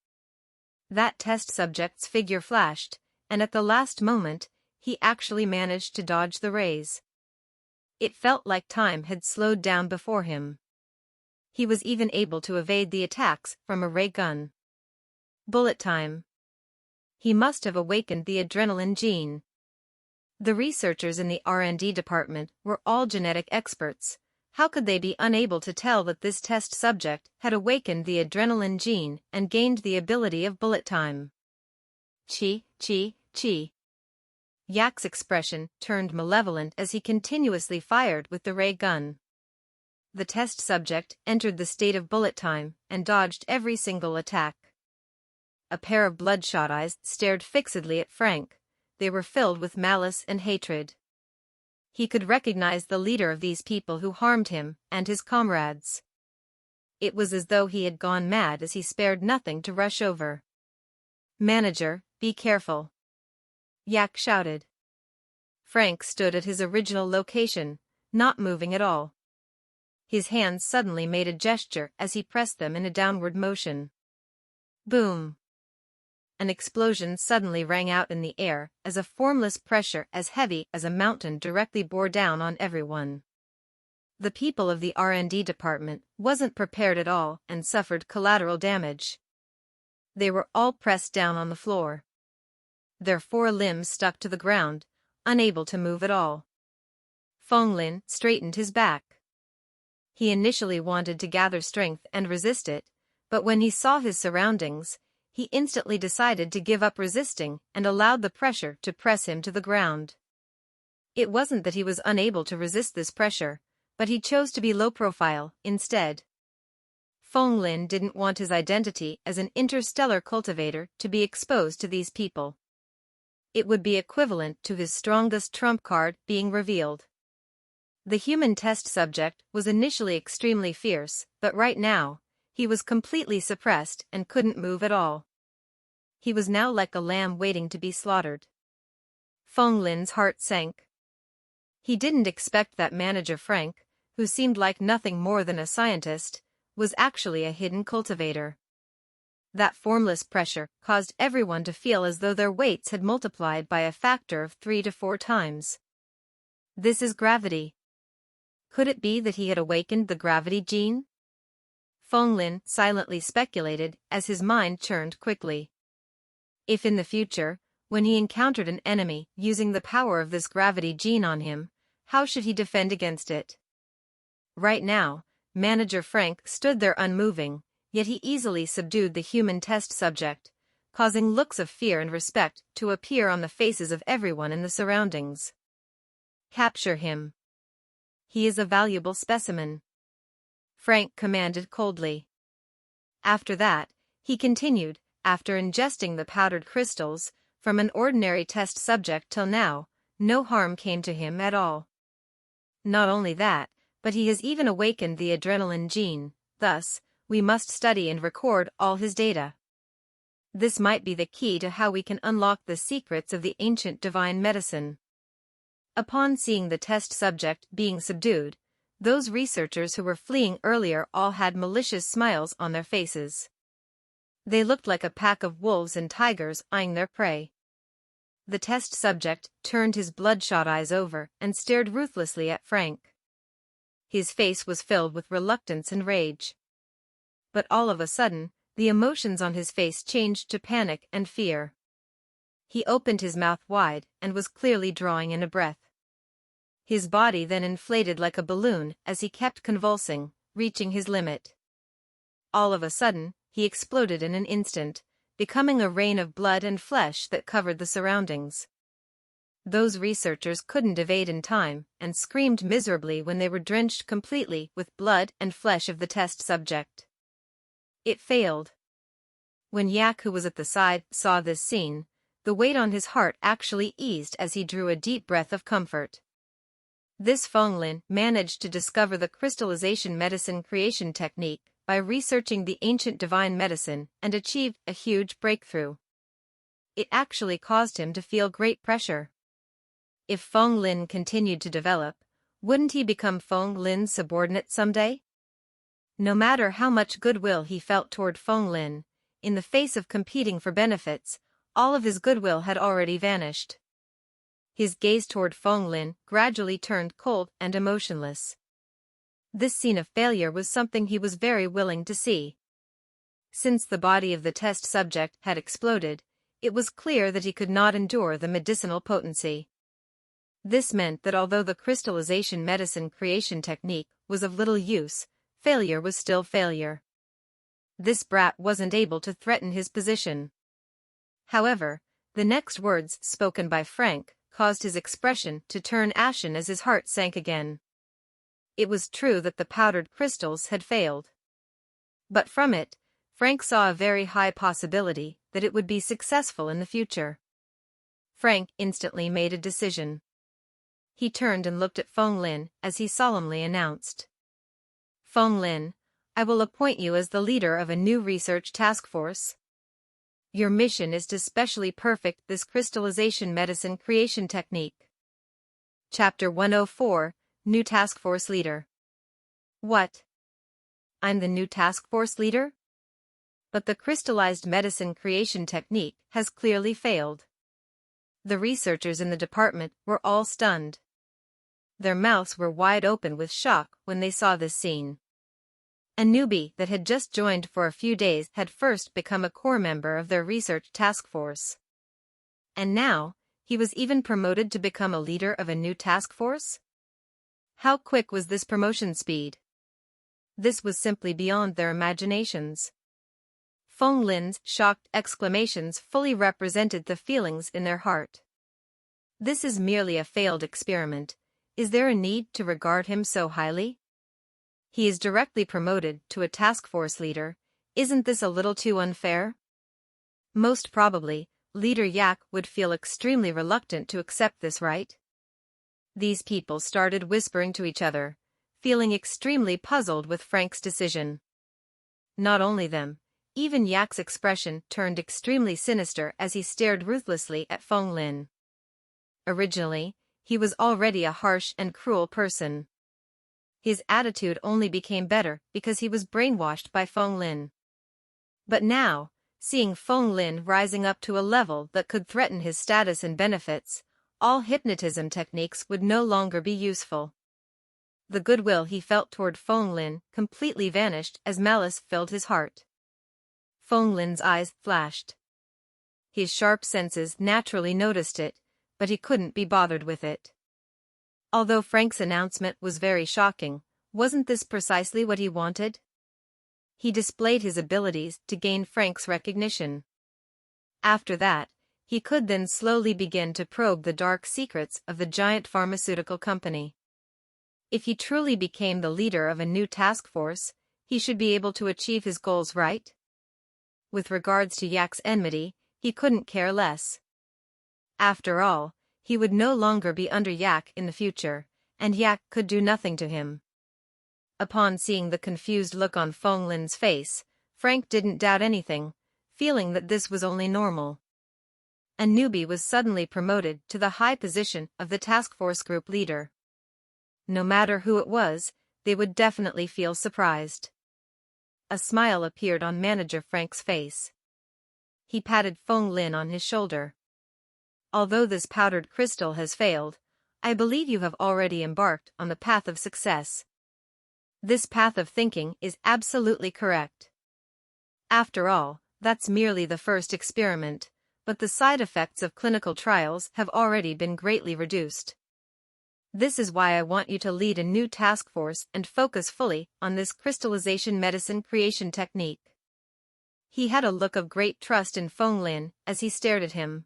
That test subject's figure flashed, and at the last moment, he actually managed to dodge the rays. It felt like time had slowed down before him. He was even able to evade the attacks from a ray gun. Bullet time. He must have awakened the adrenaline gene. The researchers in the R&D department were all genetic experts. How could they be unable to tell that this test subject had awakened the adrenaline gene and gained the ability of bullet time? Chi, chi, chi. Yak's expression turned malevolent as he continuously fired with the ray gun. The test subject entered the state of bullet time and dodged every single attack. A pair of bloodshot eyes stared fixedly at Frank. They were filled with malice and hatred. He could recognize the leader of these people who harmed him and his comrades. It was as though he had gone mad as he spared nothing to rush over. "Manager, be careful," Yak shouted. Frank stood at his original location, not moving at all. His hands suddenly made a gesture as he pressed them in a downward motion. Boom! An explosion suddenly rang out in the air as a formless pressure as heavy as a mountain directly bore down on everyone. The people of the R&D department wasn't prepared at all and suffered collateral damage. They were all pressed down on the floor. Their 4 limbs stuck to the ground, unable to move at all. Feng Lin straightened his back. He initially wanted to gather strength and resist it, but when he saw his surroundings, he instantly decided to give up resisting and allowed the pressure to press him to the ground. It wasn't that he was unable to resist this pressure, but he chose to be low profile instead. Feng Lin didn't want his identity as an interstellar cultivator to be exposed to these people. It would be equivalent to his strongest trump card being revealed. The human test subject was initially extremely fierce, but right now, he was completely suppressed and couldn't move at all. He was now like a lamb waiting to be slaughtered. Feng Lin's heart sank. He didn't expect that manager Frank, who seemed like nothing more than a scientist, was actually a hidden cultivator. That formless pressure caused everyone to feel as though their weights had multiplied by a factor of 3 to 4 times. This is gravity. Could it be that he had awakened the gravity gene? Feng Lin silently speculated as his mind churned quickly. If in the future, When he encountered an enemy using the power of this gravity gene on him, how should he defend against it? Right now, Manager Frank stood there unmoving, yet he easily subdued the human test subject, causing looks of fear and respect to appear on the faces of everyone in the surroundings. Capture him. He is a valuable specimen, Frank commanded coldly. After that, he continued, after ingesting the powdered crystals, from an ordinary test subject till now, no harm came to him at all. Not only that, but he has even awakened the adrenaline gene, thus, we must study and record all his data. This might be the key to how we can unlock the secrets of the ancient divine medicine. Upon seeing the test subject being subdued, those researchers who were fleeing earlier all had malicious smiles on their faces. They looked like a pack of wolves and tigers eyeing their prey. The test subject turned his bloodshot eyes over and stared ruthlessly at Frank. His face was filled with reluctance and rage. But all of a sudden, the emotions on his face changed to panic and fear. He opened his mouth wide and was clearly drawing in a breath. His body then inflated like a balloon as he kept convulsing, reaching his limit. All of a sudden, he exploded in an instant, becoming a rain of blood and flesh that covered the surroundings. Those researchers couldn't evade in time and screamed miserably when they were drenched completely with blood and flesh of the test subject. It failed. When Yak, who was at the side, saw this scene, the weight on his heart actually eased as he drew a deep breath of comfort. This Feng Lin managed to discover the crystallization medicine creation technique by researching the ancient divine medicine and achieved a huge breakthrough. It actually caused him to feel great pressure. If Feng Lin continued to develop, wouldn't he become Feng Lin's subordinate someday? No matter how much goodwill he felt toward Feng Lin, in the face of competing for benefits, all of his goodwill had already vanished. His gaze toward Feng Lin gradually turned cold and emotionless. This scene of failure was something he was very willing to see. Since the body of the test subject had exploded, it was clear that he could not endure the medicinal potency. This meant that although the crystallization medicine creation technique was of little use, failure was still failure. This brat wasn't able to threaten his position. However, the next words spoken by Frank caused his expression to turn ashen as his heart sank again. It was true that the powdered crystals had failed. But from it, Frank saw a very high possibility that it would be successful in the future. Frank instantly made a decision. He turned and looked at Feng Lin as he solemnly announced. Feng Lin, I will appoint you as the leader of a new research task force. Your mission is to specially perfect this crystallization medicine creation technique. Chapter 104, New Task Force Leader. What? I'm the new task force leader? But the crystallized medicine creation technique has clearly failed. The researchers in the department were all stunned. Their mouths were wide open with shock when they saw this scene. A newbie that had just joined for a few days had first become a core member of their research task force. And now, he was even promoted to become a leader of a new task force? How quick was this promotion speed? This was simply beyond their imaginations. Feng Lin's shocked exclamations fully represented the feelings in their heart. This is merely a failed experiment. Is there a need to regard him so highly? He is directly promoted to a task force leader. Isn't this a little too unfair? Most probably, Leader Yak would feel extremely reluctant to accept this, right? These people started whispering to each other, feeling extremely puzzled with Frank's decision. Not only them, even Yak's expression turned extremely sinister as he stared ruthlessly at Feng Lin. Originally, he was already a harsh and cruel person. His attitude only became better because he was brainwashed by Feng Lin. But now, seeing Feng Lin rising up to a level that could threaten his status and benefits, all hypnotism techniques would no longer be useful. The goodwill he felt toward Feng Lin completely vanished as malice filled his heart. Feng Lin's eyes flashed. His sharp senses naturally noticed it, but he couldn't be bothered with it. Although Frank's announcement was very shocking, wasn't this precisely what he wanted? He displayed his abilities to gain Frank's recognition. After that, he could then slowly begin to probe the dark secrets of the giant pharmaceutical company. If he truly became the leader of a new task force, he should be able to achieve his goals, right? With regards to Yak's enmity, he couldn't care less. After all, he would no longer be under Yak in the future, and Yak could do nothing to him. Upon seeing the confused look on Feng Lin's face, Frank didn't doubt anything, feeling that this was only normal. A newbie was suddenly promoted to the high position of the task force group leader. No matter who it was, they would definitely feel surprised. A smile appeared on Manager Frank's face. He patted Feng Lin on his shoulder. Although this powdered crystal has failed, I believe you have already embarked on the path of success. This path of thinking is absolutely correct. After all, that's merely the first experiment, but the side effects of clinical trials have already been greatly reduced. This is why I want you to lead a new task force and focus fully on this crystallization medicine creation technique. He had a look of great trust in Feng Lin as he stared at him.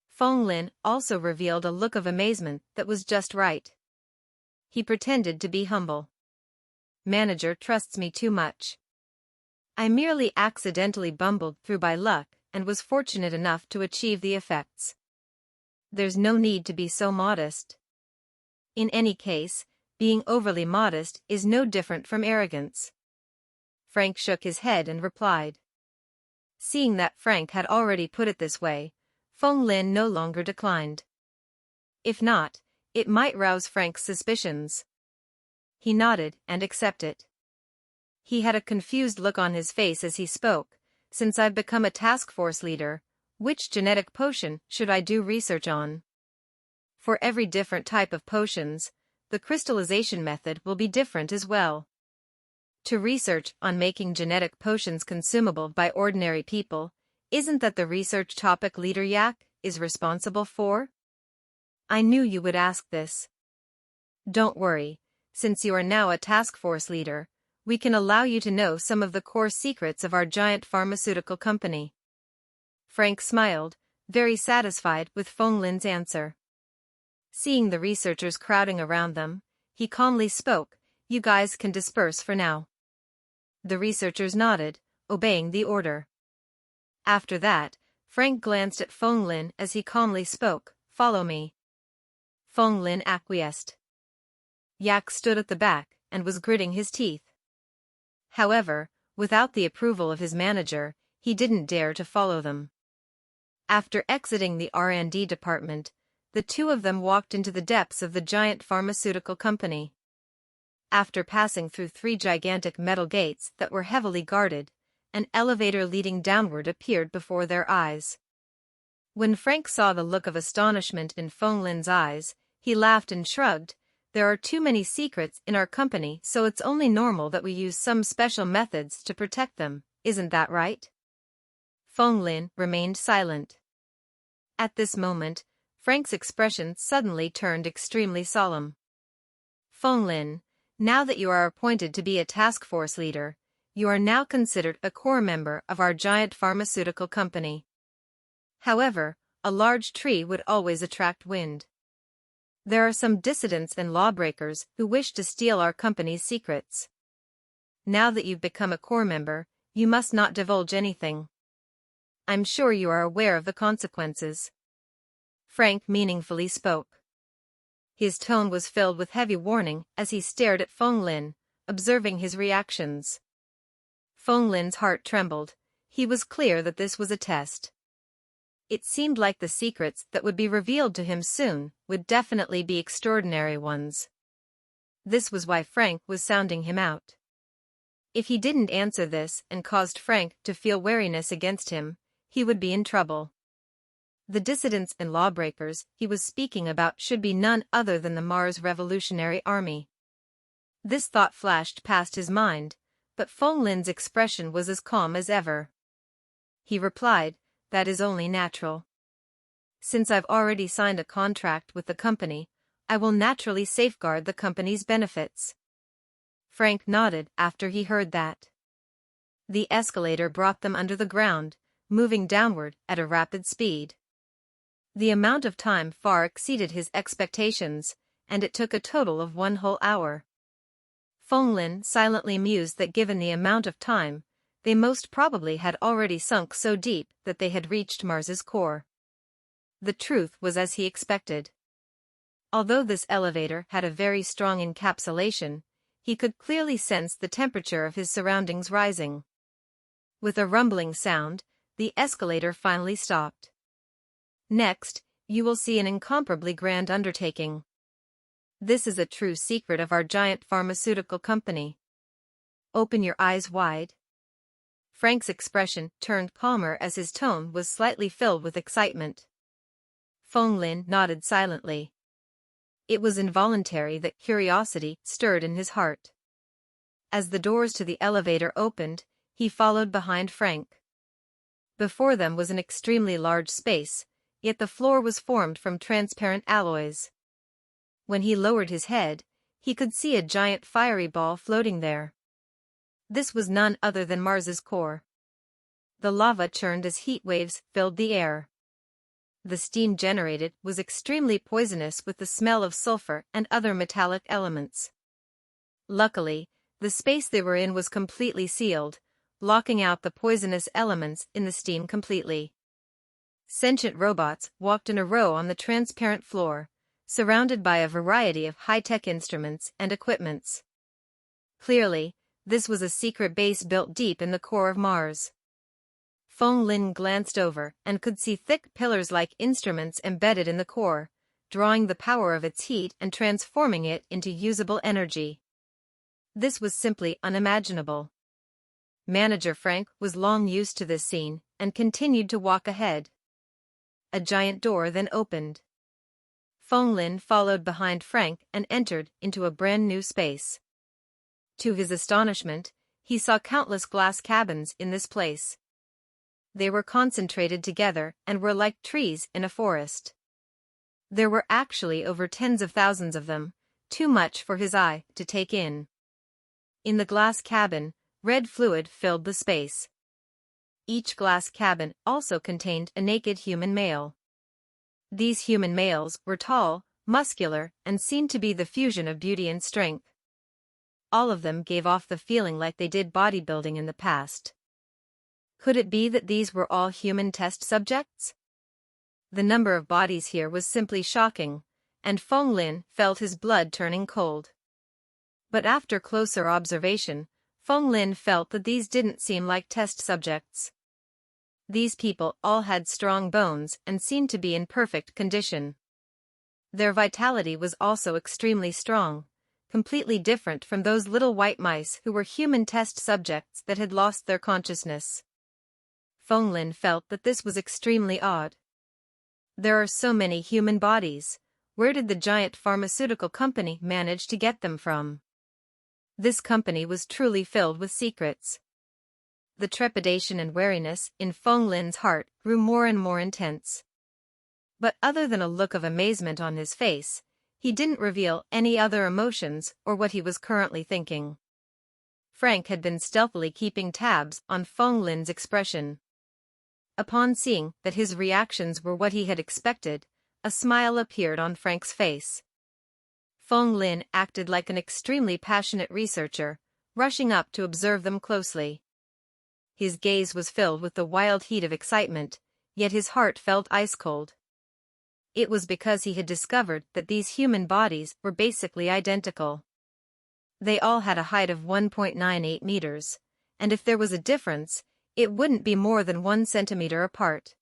Feng Lin also revealed a look of amazement that was just right. He pretended to be humble. Manager trusts me too much. I merely accidentally bumbled through by luck and was fortunate enough to achieve the effects. There's no need to be so modest. In any case, being overly modest is no different from arrogance. Frank shook his head and replied. Seeing that Frank had already put it this way, Feng Lin no longer declined. If not, it might rouse Frank's suspicions. He nodded and accepted. He had a confused look on his face as he spoke. Since I've become a task force leader, which genetic potion should I do research on? For every different type of potions, the crystallization method will be different as well. To research on making genetic potions consumable by ordinary people, isn't that the research topic Leader Yak is responsible for? I knew you would ask this. Don't worry, since you are now a task force leader, we can allow you to know some of the core secrets of our giant pharmaceutical company. Frank smiled, very satisfied with Feng Lin's answer. Seeing the researchers crowding around them, he calmly spoke, you guys can disperse for now. The researchers nodded, obeying the order. After that, Frank glanced at Feng Lin as he calmly spoke, follow me. Feng Lin acquiesced. Yak stood at the back and was gritting his teeth. However, without the approval of his manager, he didn't dare to follow them. After exiting the R&D department, the two of them walked into the depths of the giant pharmaceutical company. After passing through 3 gigantic metal gates that were heavily guarded, an elevator leading downward appeared before their eyes. When Frank saw the look of astonishment in Feng Lin's eyes, he laughed and shrugged. There are too many secrets in our company, so it's only normal that we use some special methods to protect them, isn't that right? Feng Lin remained silent. At this moment, Frank's expression suddenly turned extremely solemn. Feng Lin, now that you are appointed to be a task force leader, you are now considered a core member of our giant pharmaceutical company. However, a large tree would always attract wind. There are some dissidents and lawbreakers who wish to steal our company's secrets. Now that you've become a core member, you must not divulge anything. I'm sure you are aware of the consequences. Frank meaningfully spoke. His tone was filled with heavy warning as he stared at Feng Lin, observing his reactions. Feng Lin's heart trembled. He was clear that this was a test. It seemed like the secrets that would be revealed to him soon would definitely be extraordinary ones. This was why Frank was sounding him out. If he didn't answer this and caused Frank to feel wariness against him, he would be in trouble. The dissidents and lawbreakers he was speaking about should be none other than the Mars Revolutionary Army. This thought flashed past his mind, but Feng Lin's expression was as calm as ever. He replied, that is only natural. Since I've already signed a contract with the company, I will naturally safeguard the company's benefits. Frank nodded after he heard that. The escalator brought them under the ground, moving downward at a rapid speed. The amount of time far exceeded his expectations, and it took a total of 1 whole hour. Feng Lin silently mused that given the amount of time, they most probably had already sunk so deep that they had reached Mars's core. The truth was as he expected. Although this elevator had a very strong encapsulation, he could clearly sense the temperature of his surroundings rising. With a rumbling sound, the escalator finally stopped. Next, you will see an incomparably grand undertaking. This is a true secret of our giant pharmaceutical company. Open your eyes wide. Frank's expression turned calmer as his tone was slightly filled with excitement. Feng Lin nodded silently. It was involuntary that curiosity stirred in his heart. As the doors to the elevator opened, he followed behind Frank. Before them was an extremely large space, yet the floor was formed from transparent alloys. When he lowered his head, he could see a giant fiery ball floating there. This was none other than Mars's core. The lava churned as heat waves filled the air. The steam generated was extremely poisonous with the smell of sulfur and other metallic elements. Luckily, the space they were in was completely sealed, blocking out the poisonous elements in the steam completely. Sentient robots walked in a row on the transparent floor, surrounded by a variety of high-tech instruments and equipments. Clearly, this was a secret base built deep in the core of Mars. Feng Lin glanced over and could see thick pillars-like instruments embedded in the core, drawing the power of its heat and transforming it into usable energy. This was simply unimaginable. Manager Frank was long used to this scene and continued to walk ahead. A giant door then opened. Feng Lin followed behind Frank and entered into a brand new space. To his astonishment, he saw countless glass cabins in this place. They were concentrated together and were like trees in a forest. There were actually over tens of thousands of them, too much for his eye to take in. In the glass cabin, red fluid filled the space. Each glass cabin also contained a naked human male. These human males were tall, muscular, and seemed to be the fusion of beauty and strength. All of them gave off the feeling like they did bodybuilding in the past. Could it be that these were all human test subjects? The number of bodies here was simply shocking, and Feng Lin felt his blood turning cold. But after closer observation, Feng Lin felt that these didn't seem like test subjects. These people all had strong bones and seemed to be in perfect condition. Their vitality was also extremely strong, completely different from those little white mice who were human test subjects that had lost their consciousness. Feng Lin felt that this was extremely odd. There are so many human bodies, where did the giant pharmaceutical company manage to get them from? This company was truly filled with secrets. The trepidation and wariness in Feng Lin's heart grew more and more intense. But other than a look of amazement on his face, he didn't reveal any other emotions or what he was currently thinking. Frank had been stealthily keeping tabs on Feng Lin's expression. Upon seeing that his reactions were what he had expected, a smile appeared on Frank's face. Feng Lin acted like an extremely passionate researcher, rushing up to observe them closely. His gaze was filled with the wild heat of excitement, yet his heart felt ice-cold. It was because he had discovered that these human bodies were basically identical. They all had a height of 1.98 meters, and if there was a difference, it wouldn't be more than 1 centimeter apart.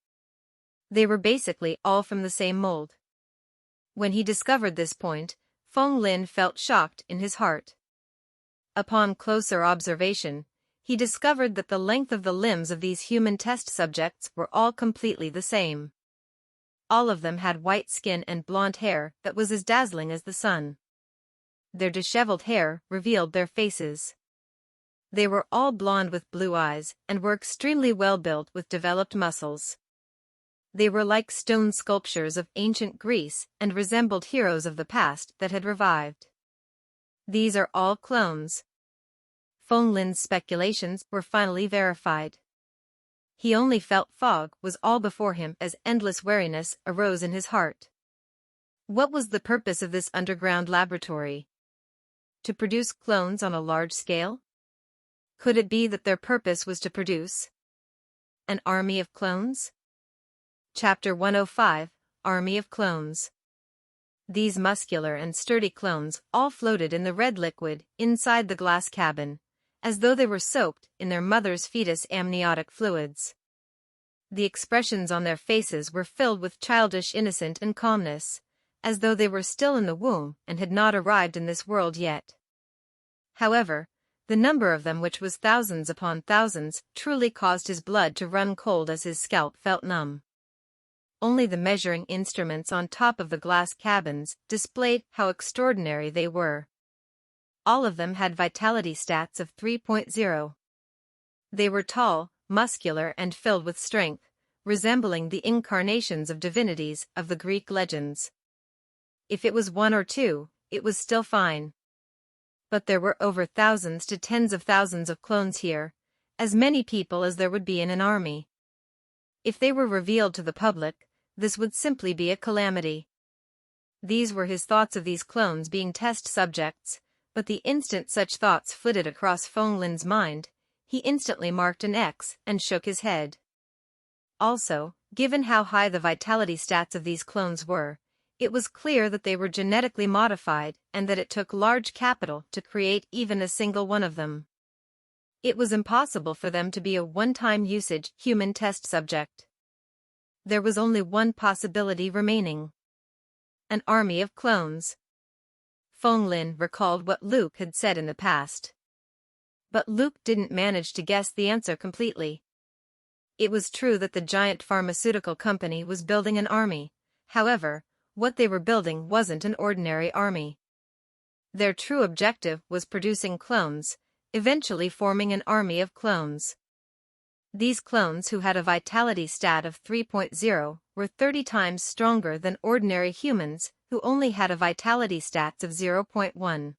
They were basically all from the same mold. When he discovered this point, Feng Lin felt shocked in his heart. Upon closer observation, he discovered that the length of the limbs of these human test subjects were all completely the same. All of them had white skin and blonde hair that was as dazzling as the sun. Their disheveled hair revealed their faces. They were all blonde with blue eyes and were extremely well built with developed muscles. They were like stone sculptures of ancient Greece and resembled heroes of the past that had revived. These are all clones. Feng Lin's speculations were finally verified. He only felt fog was all before him as endless weariness arose in his heart. What was the purpose of this underground laboratory? To produce clones on a large scale? Could it be that their purpose was to produce an army of clones? Chapter 105, Army of Clones. These muscular and sturdy clones all floated in the red liquid inside the glass cabin, as though they were soaked in their mother's fetus amniotic fluids. The expressions on their faces were filled with childish innocence and calmness, as though they were still in the womb and had not arrived in this world yet. However, the number of them, which was thousands upon thousands, truly caused his blood to run cold as his scalp felt numb. Only the measuring instruments on top of the glass cabins displayed how extraordinary they were. All of them had vitality stats of 3.0. They were tall, muscular and filled with strength, resembling the incarnations of divinities of the Greek legends. If it was one or two, it was still fine. But there were over thousands to tens of thousands of clones here, as many people as there would be in an army. If they were revealed to the public, this would simply be a calamity. These were his thoughts of these clones being test subjects, but the instant such thoughts flitted across Feng Lin's mind, he instantly marked an X and shook his head. Also, given how high the vitality stats of these clones were, it was clear that they were genetically modified and that it took large capital to create even a single one of them. It was impossible for them to be a one-time usage human test subject. There was only one possibility remaining. An army of clones. Feng Lin recalled what Luke had said in the past. But Luke didn't manage to guess the answer completely. It was true that the giant pharmaceutical company was building an army. However, what they were building wasn't an ordinary army. Their true objective was producing clones, eventually forming an army of clones. These clones, who had a vitality stat of 3.0, were 30 times stronger than ordinary humans, who only had a vitality stats of 0.1.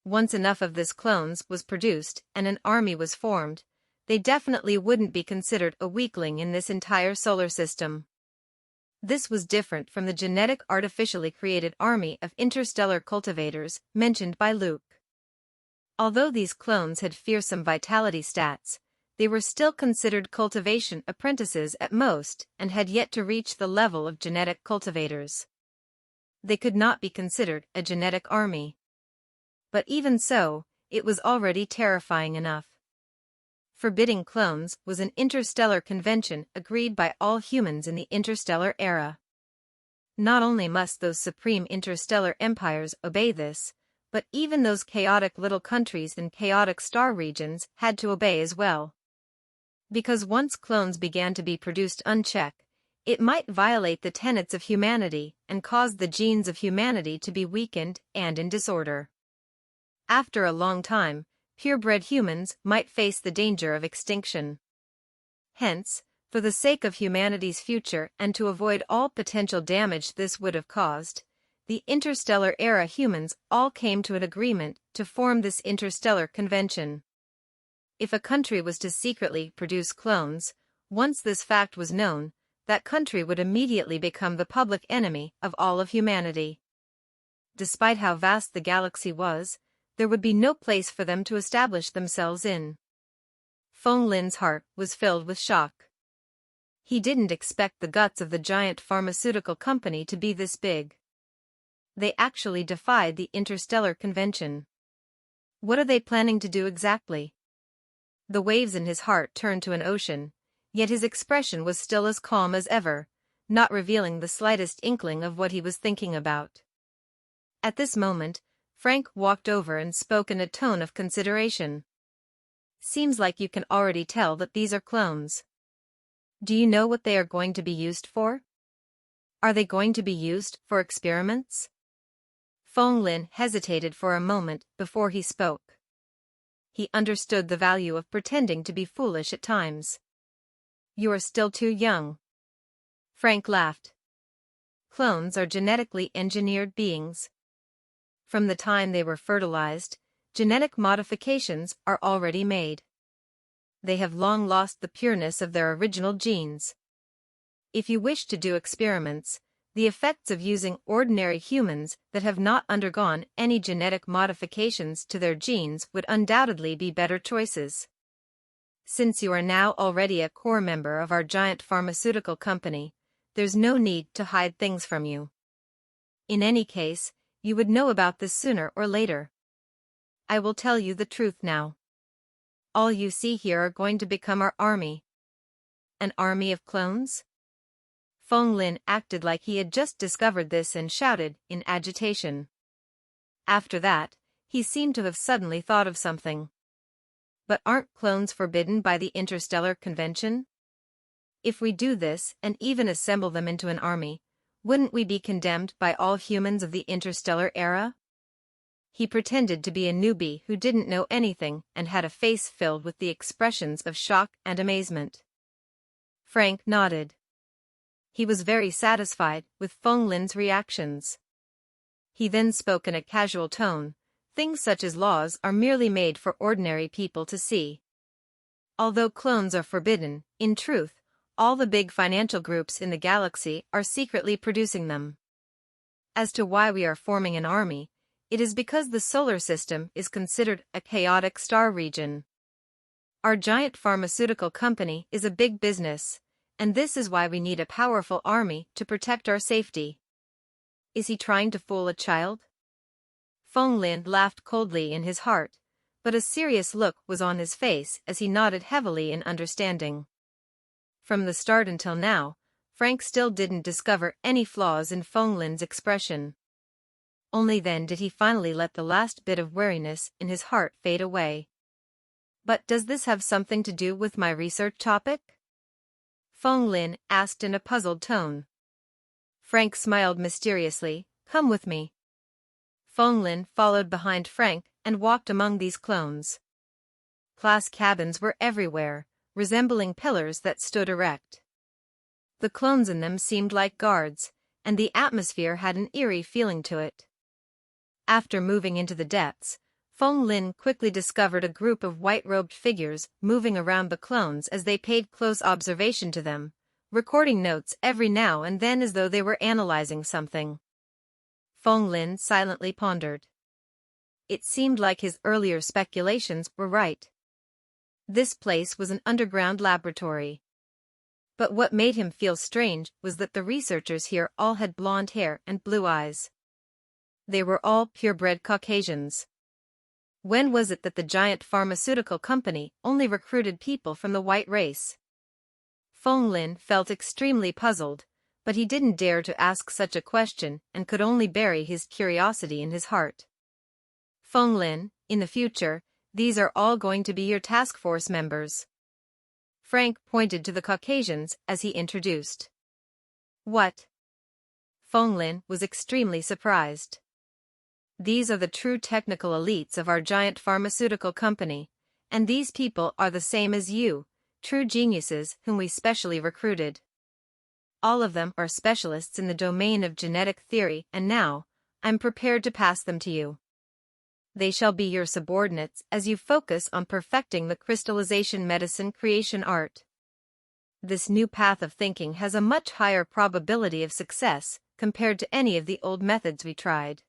Once enough of this clones was produced and an army was formed, they definitely wouldn't be considered a weakling in this entire solar system. This was different from the genetic artificially created army of interstellar cultivators mentioned by Luke. Although these clones had fearsome vitality stats, they were still considered cultivation apprentices at most and had yet to reach the level of genetic cultivators. They could not be considered a genetic army. But even so, it was already terrifying enough. Forbidding clones was an interstellar convention agreed by all humans in the interstellar era. Not only must those supreme interstellar empires obey this, but even those chaotic little countries in chaotic star regions had to obey as well. Because once clones began to be produced unchecked, it might violate the tenets of humanity and cause the genes of humanity to be weakened and in disorder. After a long time, purebred humans might face the danger of extinction. Hence, for the sake of humanity's future and to avoid all potential damage this would have caused, the interstellar era humans all came to an agreement to form this interstellar convention. If a country was to secretly produce clones, once this fact was known, that country would immediately become the public enemy of all of humanity. Despite how vast the galaxy was, there would be no place for them to establish themselves in. Feng Lin's heart was filled with shock. He didn't expect the guts of the giant pharmaceutical company to be this big. They actually defied the interstellar convention. What are they planning to do exactly? The waves in his heart turned to an ocean, yet his expression was still as calm as ever, not revealing the slightest inkling of what he was thinking about. At this moment, Frank walked over and spoke in a tone of consideration. Seems like you can already tell that these are clones. Do you know what they are going to be used for? Are they going to be used for experiments? Feng Lin hesitated for a moment before he spoke. He understood the value of pretending to be foolish at times. You are still too young. Frank laughed. Clones are genetically engineered beings. From the time they were fertilized, genetic modifications are already made. They have long lost the pureness of their original genes. If you wish to do experiments, the effects of using ordinary humans that have not undergone any genetic modifications to their genes would undoubtedly be better choices. Since you are now already a core member of our giant pharmaceutical company, there's no need to hide things from you. In any case, you would know about this sooner or later. I will tell you the truth now. All you see here are going to become our army. An army of clones? Feng Lin acted like he had just discovered this and shouted in agitation. After that, he seemed to have suddenly thought of something. But aren't clones forbidden by the Interstellar Convention? If we do this and even assemble them into an army, wouldn't we be condemned by all humans of the interstellar era? He pretended to be a newbie who didn't know anything and had a face filled with the expressions of shock and amazement. Frank nodded. He was very satisfied with Feng Lin's reactions. He then spoke in a casual tone, things such as laws are merely made for ordinary people to see. Although clones are forbidden, in truth, all the big financial groups in the galaxy are secretly producing them. As to why we are forming an army, it is because the solar system is considered a chaotic star region. Our giant pharmaceutical company is a big business, and this is why we need a powerful army to protect our safety. Is he trying to fool a child? Feng Lin laughed coldly in his heart, but a serious look was on his face as he nodded heavily in understanding. From the start until now, Frank still didn't discover any flaws in Feng Lin's expression. Only then did he finally let the last bit of wariness in his heart fade away. But does this have something to do with my research topic? Feng Lin asked in a puzzled tone. Frank smiled mysteriously. Come with me. Feng Lin followed behind Frank and walked among these clones. Glass cabins were everywhere, resembling pillars that stood erect. The clones in them seemed like guards, and the atmosphere had an eerie feeling to it. After moving into the depths, Feng Lin quickly discovered a group of white-robed figures moving around the clones as they paid close observation to them, recording notes every now and then as though they were analyzing something. Feng Lin silently pondered. It seemed like his earlier speculations were right. This place was an underground laboratory. But what made him feel strange was that the researchers here all had blonde hair and blue eyes. They were all purebred Caucasians. When was it that the giant pharmaceutical company only recruited people from the white race? Feng Lin felt extremely puzzled, but he didn't dare to ask such a question and could only bury his curiosity in his heart. Feng Lin, in the future, these are all going to be your task force members. Frank pointed to the Caucasians as he introduced. What? Feng Lin was extremely surprised. These are the true technical elites of our giant pharmaceutical company, and these people are the same as you, true geniuses whom we specially recruited. All of them are specialists in the domain of genetic theory, and now, I'm prepared to pass them to you. They shall be your subordinates as you focus on perfecting the crystallization medicine creation art. This new path of thinking has a much higher probability of success compared to any of the old methods we tried.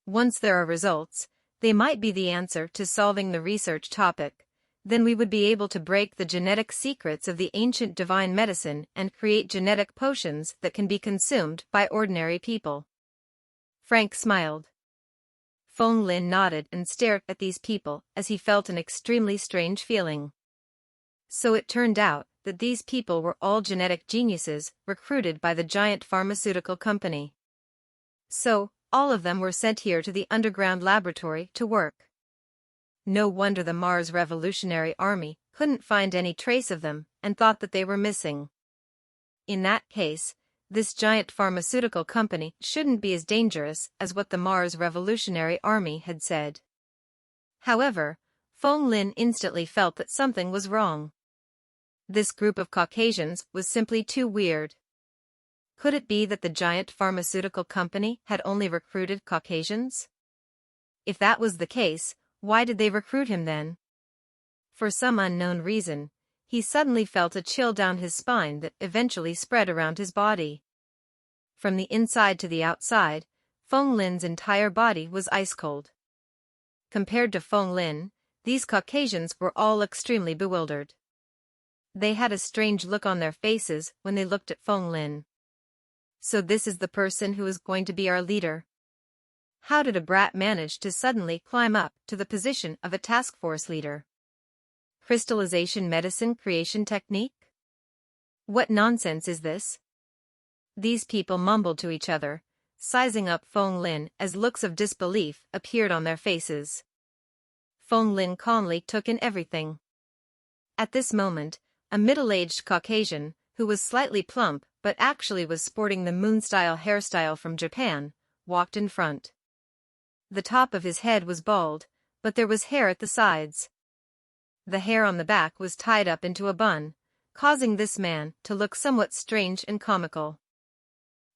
Once there are results, they might be the answer to solving the research topic, then we would be able to break the genetic secrets of the ancient divine medicine and create genetic potions that can be consumed by ordinary people. Frank smiled. Feng Lin nodded and stared at these people as he felt an extremely strange feeling. So it turned out that these people were all genetic geniuses recruited by the giant pharmaceutical company. So, all of them were sent here to the underground laboratory to work. No wonder the Mars Revolutionary Army couldn't find any trace of them and thought that they were missing. In that case, this giant pharmaceutical company shouldn't be as dangerous as what the Mars Revolutionary Army had said. However, Feng Lin instantly felt that something was wrong. This group of Caucasians was simply too weird. Could it be that the giant pharmaceutical company had only recruited Caucasians? If that was the case, why did they recruit him then? For some unknown reason, he suddenly felt a chill down his spine that eventually spread around his body. From the inside to the outside, Feng Lin's entire body was ice cold. Compared to Feng Lin, these Caucasians were all extremely bewildered. They had a strange look on their faces when they looked at Feng Lin. So this is the person who is going to be our leader. How did a brat manage to suddenly climb up to the position of a task force leader? Crystallization medicine creation technique? What nonsense is this? These people mumbled to each other, sizing up Feng Lin as looks of disbelief appeared on their faces. Feng Lin calmly took in everything. At this moment, a middle-aged Caucasian, who was slightly plump but actually was sporting the moon-style hairstyle from Japan, walked in front. The top of his head was bald, but there was hair at the sides. The hair on the back was tied up into a bun, causing this man to look somewhat strange and comical.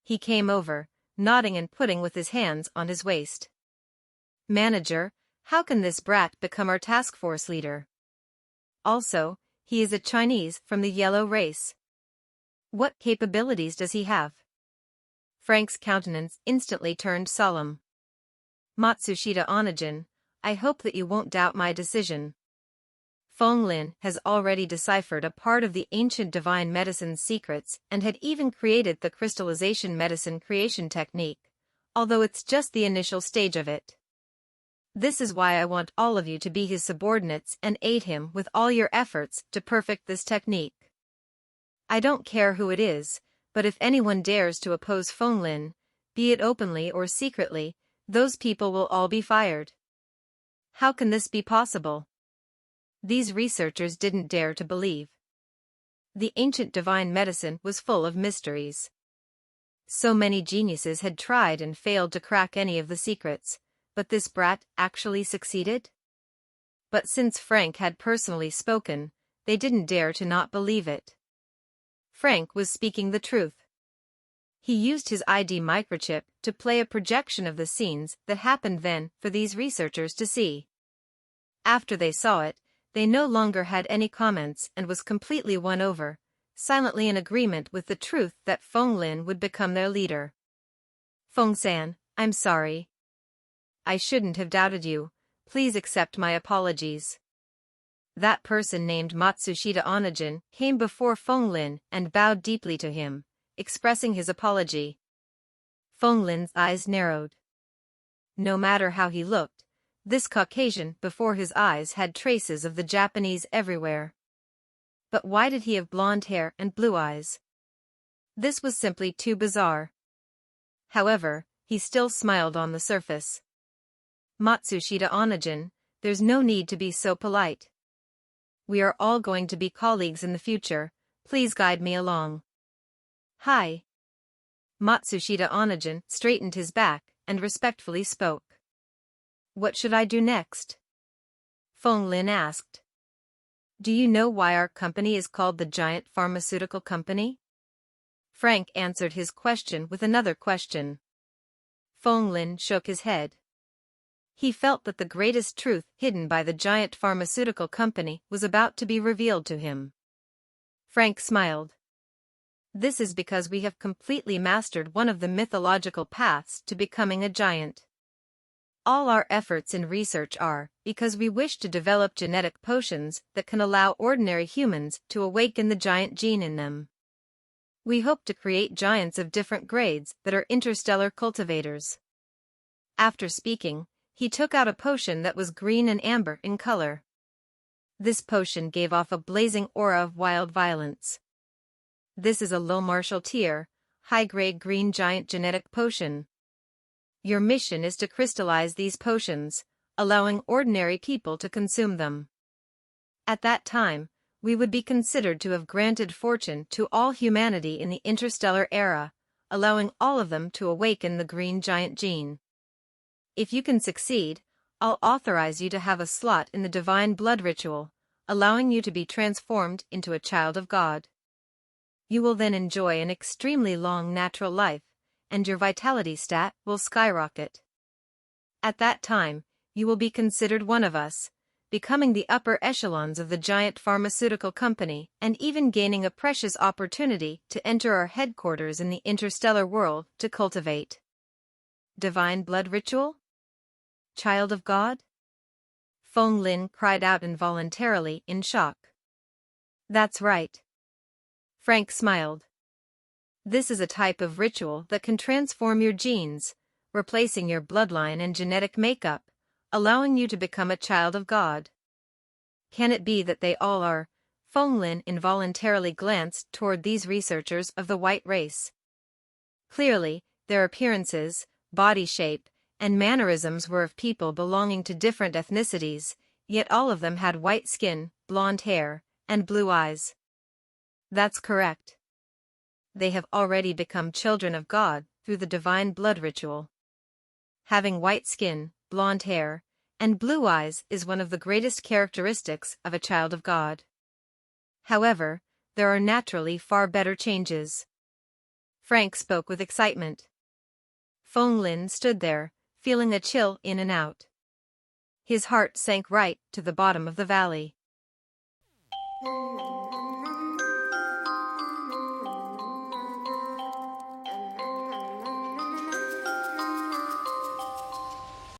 He came over, nodding and putting with his hands on his waist. "Manager, how can this brat become our task force leader? Also, he is a Chinese from the yellow race. What capabilities does he have?" Frank's countenance instantly turned solemn. "Matsushita Onijin, I hope that you won't doubt my decision. Feng Lin has already deciphered a part of the ancient divine medicine's secrets and had even created the crystallization medicine creation technique, although it's just the initial stage of it. This is why I want all of you to be his subordinates and aid him with all your efforts to perfect this technique. I don't care who it is, but if anyone dares to oppose Feng Lin, be it openly or secretly, those people will all be fired." How can this be possible? These researchers didn't dare to believe. The ancient divine medicine was full of mysteries. So many geniuses had tried and failed to crack any of the secrets, but this brat actually succeeded? But since Frank had personally spoken, they didn't dare to not believe it. Frank was speaking the truth. He used his ID microchip to play a projection of the scenes that happened then for these researchers to see. After they saw it, they no longer had any comments and was completely won over, silently in agreement with the truth that Feng Lin would become their leader. "Feng-san, I'm sorry. I shouldn't have doubted you. Please accept my apologies." That person named Matsushita Onijin came before Feng Lin and bowed deeply to him, expressing his apology. Feng Lin's eyes narrowed. No matter how he looked, this Caucasian before his eyes had traces of the Japanese everywhere. But why did he have blonde hair and blue eyes? This was simply too bizarre. However, he still smiled on the surface. "Matsushita Onijin, there's no need to be so polite. We are all going to be colleagues in the future, please guide me along." "Hi." Matsushita Onijin straightened his back and respectfully spoke. "What should I do next?" Feng Lin asked. "Do you know why our company is called the Giant Pharmaceutical Company?" Frank answered his question with another question. Feng Lin shook his head. He felt that the greatest truth hidden by the Giant Pharmaceutical Company was about to be revealed to him. Frank smiled. "This is because we have completely mastered one of the mythological paths to becoming a giant. All our efforts in research are because we wish to develop genetic potions that can allow ordinary humans to awaken the giant gene in them. We hope to create giants of different grades that are interstellar cultivators." After speaking, he took out a potion that was green and amber in color. This potion gave off a blazing aura of wild violence. "This is a low martial tier, high-grade green giant genetic potion. Your mission is to crystallize these potions, allowing ordinary people to consume them. At that time, we would be considered to have granted fortune to all humanity in the interstellar era, allowing all of them to awaken the green giant gene. If you can succeed, I'll authorize you to have a slot in the divine blood ritual, allowing you to be transformed into a child of God." You will then enjoy an extremely long natural life, and your vitality stat will skyrocket. At that time, you will be considered one of us, becoming the upper echelons of the giant pharmaceutical company and even gaining a precious opportunity to enter our headquarters in the interstellar world to cultivate. Divine blood ritual? Child of God? Feng Lin cried out involuntarily in shock. That's right. Frank smiled. This is a type of ritual that can transform your genes, replacing your bloodline and genetic makeup, allowing you to become a child of God. Can it be that they all are? Feng Lin involuntarily glanced toward these researchers of the white race. Clearly, their appearances, body shape, and mannerisms were of people belonging to different ethnicities, yet all of them had white skin, blonde hair, and blue eyes. That's correct. They have already become children of God through the divine blood ritual. Having white skin, blonde hair, and blue eyes is one of the greatest characteristics of a child of God. However, there are naturally far better changes. Frank spoke with excitement. Feng Lin stood there, feeling a chill in and out. His heart sank right to the bottom of the valley.